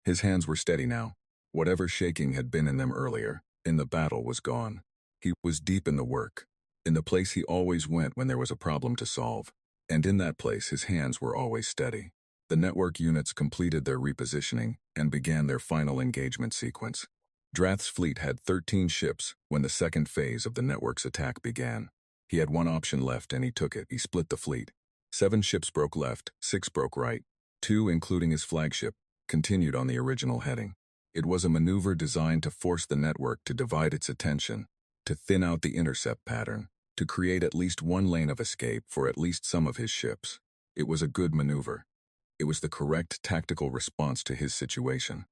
His hands were steady now. Whatever shaking had been in them earlier, in the battle, was gone. He was deep in the work, in the place he always went when there was a problem to solve. And in that place, his hands were always steady. The network units completed their repositioning and began their final engagement sequence. Drath's fleet had 13 ships when the second phase of the network's attack began. He had one option left and he took it. He split the fleet. 7 ships broke left, 6 broke right. 2, including his flagship, continued on the original heading. It was a maneuver designed to force the network to divide its attention, to thin out the intercept pattern, to create at least one lane of escape for at least some of his ships. It was a good maneuver. It was the correct tactical response to his situation.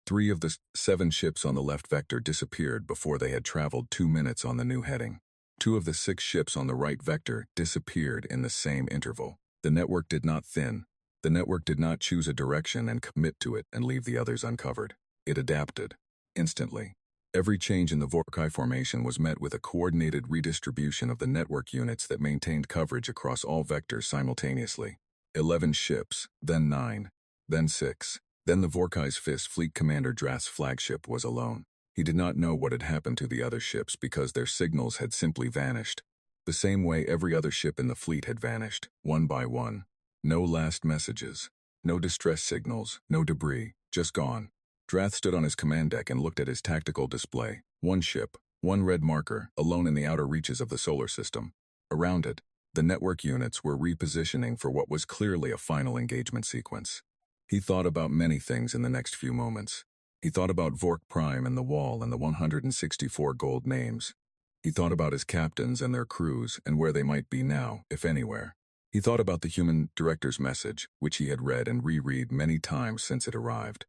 3 of the 7 ships on the left vector disappeared before they had traveled 2 minutes on the new heading. 2 of the 6 ships on the right vector disappeared in the same interval. The network did not thin. The network did not choose a direction and commit to it and leave the others uncovered. It adapted. Instantly. Every change in the Vorkai formation was met with a coordinated redistribution of the network units that maintained coverage across all vectors simultaneously. 11 ships, then 9, then 6. Then the Vorkai's Fist Fleet Commander Drath's flagship was alone. He did not know what had happened to the other ships because their signals had simply vanished. The same way every other ship in the fleet had vanished, one by one. No last messages. No distress signals, no debris, just gone. Drath stood on his command deck and looked at his tactical display. 1 ship, 1 red marker, alone in the outer reaches of the solar system. Around it, the network units were repositioning for what was clearly a final engagement sequence. He thought about many things in the next few moments. He thought about Vork Prime and the wall and the 164 gold names. He thought about his captains and their crews and where they might be now, if anywhere. He thought about the human director's message, which he had read and reread many times since it arrived,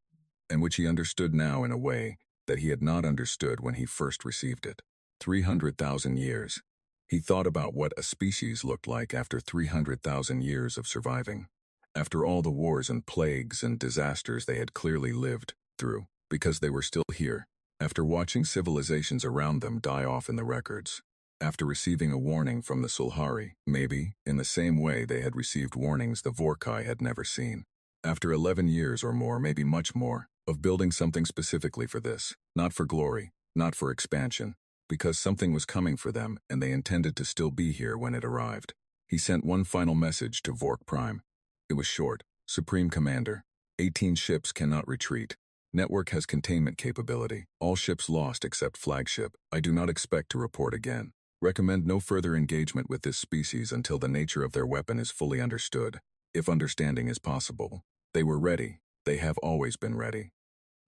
and which he understood now in a way that he had not understood when he first received it. 300,000 years. He thought about what a species looked like after 300,000 years of surviving. After all the wars and plagues and disasters they had clearly lived through, because they were still here. After watching civilizations around them die off in the records. After receiving a warning from the Sulhari, maybe, in the same way they had received warnings the Vorkai had never seen. After 11 years or more, maybe much more, of building something specifically for this, not for glory, not for expansion, because something was coming for them and they intended to still be here when it arrived. He sent one final message to Vork Prime. It was short. Supreme Commander. 18 ships cannot retreat. Network has containment capability. All ships lost except flagship. I do not expect to report again. Recommend no further engagement with this species until the nature of their weapon is fully understood, if understanding is possible. They were ready. They have always been ready.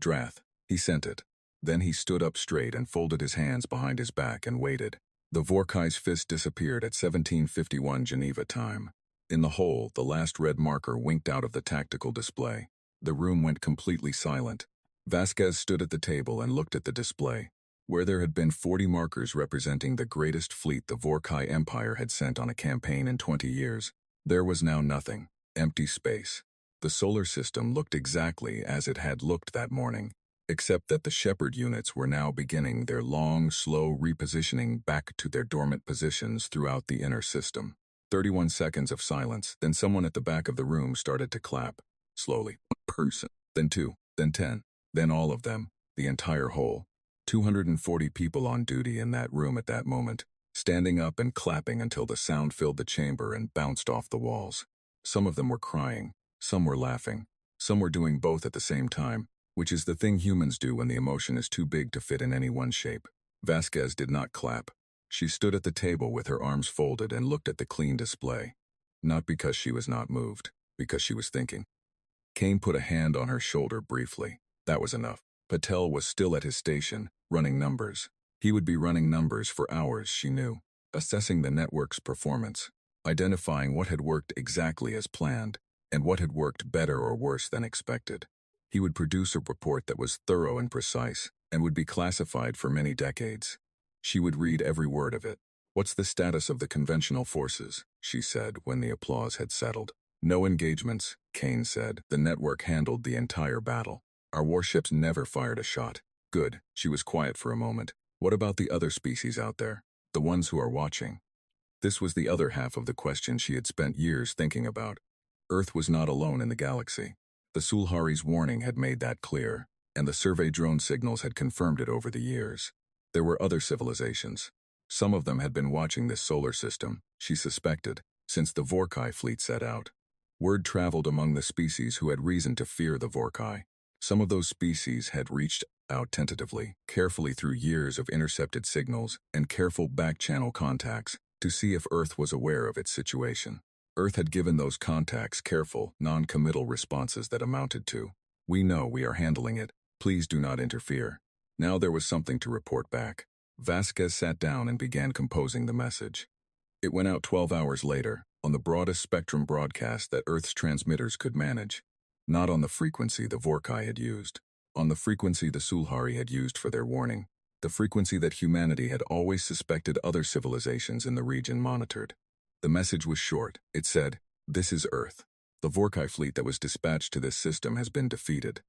Drath. He sent it. Then he stood up straight and folded his hands behind his back and waited. The Vorkai's fist disappeared at 1751 Geneva time. In the hole, the last red marker winked out of the tactical display. The room went completely silent. Vasquez stood at the table and looked at the display. Where there had been 40 markers representing the greatest fleet the Vorkai Empire had sent on a campaign in 20 years, there was now nothing. Empty space. The solar system looked exactly as it had looked that morning, except that the Shepherd units were now beginning their long, slow repositioning back to their dormant positions throughout the inner system. 31 seconds of silence, then someone at the back of the room started to clap. Slowly. One person, then two, then 10, then all of them, the entire whole. 240 people on duty in that room at that moment, standing up and clapping until the sound filled the chamber and bounced off the walls. Some of them were crying, some were laughing, some were doing both at the same time, which is the thing humans do when the emotion is too big to fit in any one shape. Vasquez did not clap. She stood at the table with her arms folded and looked at the clean display. Not because she was not moved, because she was thinking. Kane put a hand on her shoulder briefly. That was enough. Patel was still at his station, running numbers. He would be running numbers for hours, she knew, assessing the network's performance, identifying what had worked exactly as planned, and what had worked better or worse than expected. He would produce a report that was thorough and precise, and would be classified for many decades. She would read every word of it. What's the status of the conventional forces? She said when the applause had settled. No engagements, Kane said. The network handled the entire battle. Our warships never fired a shot. Good. She was quiet for a moment. What about the other species out there? The ones who are watching? This was the other half of the question she had spent years thinking about. Earth was not alone in the galaxy. The Sulhari's warning had made that clear, and the survey drone signals had confirmed it over the years. There were other civilizations. Some of them had been watching this solar system, she suspected, since the Vorkai fleet set out. Word traveled among the species who had reason to fear the Vorkai. Some of those species had reached out tentatively, carefully through years of intercepted signals and careful back-channel contacts, to see if Earth was aware of its situation. Earth had given those contacts careful, non-committal responses that amounted to, "We know we are handling it. Please do not interfere." Now there was something to report back. Vasquez sat down and began composing the message. It went out 12 hours later, on the broadest spectrum broadcast that Earth's transmitters could manage. Not on the frequency the Vorkai had used. On the frequency the Sulhari had used for their warning. The frequency that humanity had always suspected other civilizations in the region monitored. The message was short. It said, "This is Earth. The Vorkai fleet that was dispatched to this system has been defeated.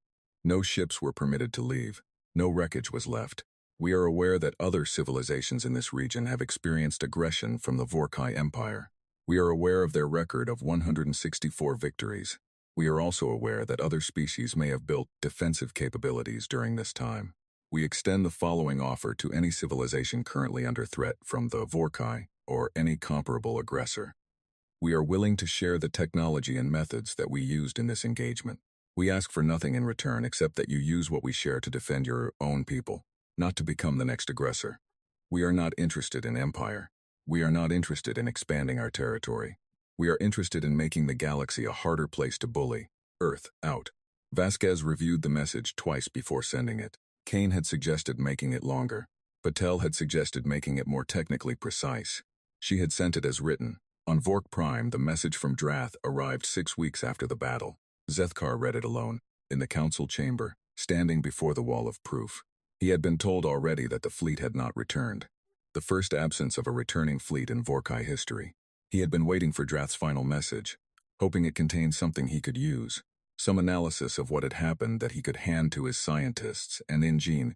No ships were permitted to leave. No wreckage was left. We are aware that other civilizations in this region have experienced aggression from the Vorkai Empire. We are aware of their record of 164 victories. We are also aware that other species may have built defensive capabilities during this time. We extend the following offer to any civilization currently under threat from the Vorkai or any comparable aggressor. We are willing to share the technology and methods that we used in this engagement. We ask for nothing in return except that you use what we share to defend your own people, not to become the next aggressor. We are not interested in empire. We are not interested in expanding our territory. We are interested in making the galaxy a harder place to bully. Earth, out." Vasquez reviewed the message twice before sending it. Kane had suggested making it longer. Patel had suggested making it more technically precise. She had sent it as written. On Vork Prime, the message from Drath arrived 6 weeks after the battle. Zethkar read it alone, in the council chamber, standing before the wall of proof. He had been told already that the fleet had not returned. The first absence of a returning fleet in Vorkai history. He had been waiting for Drath's final message, hoping it contained something he could use, some analysis of what had happened that he could hand to his scientists, and Ingene,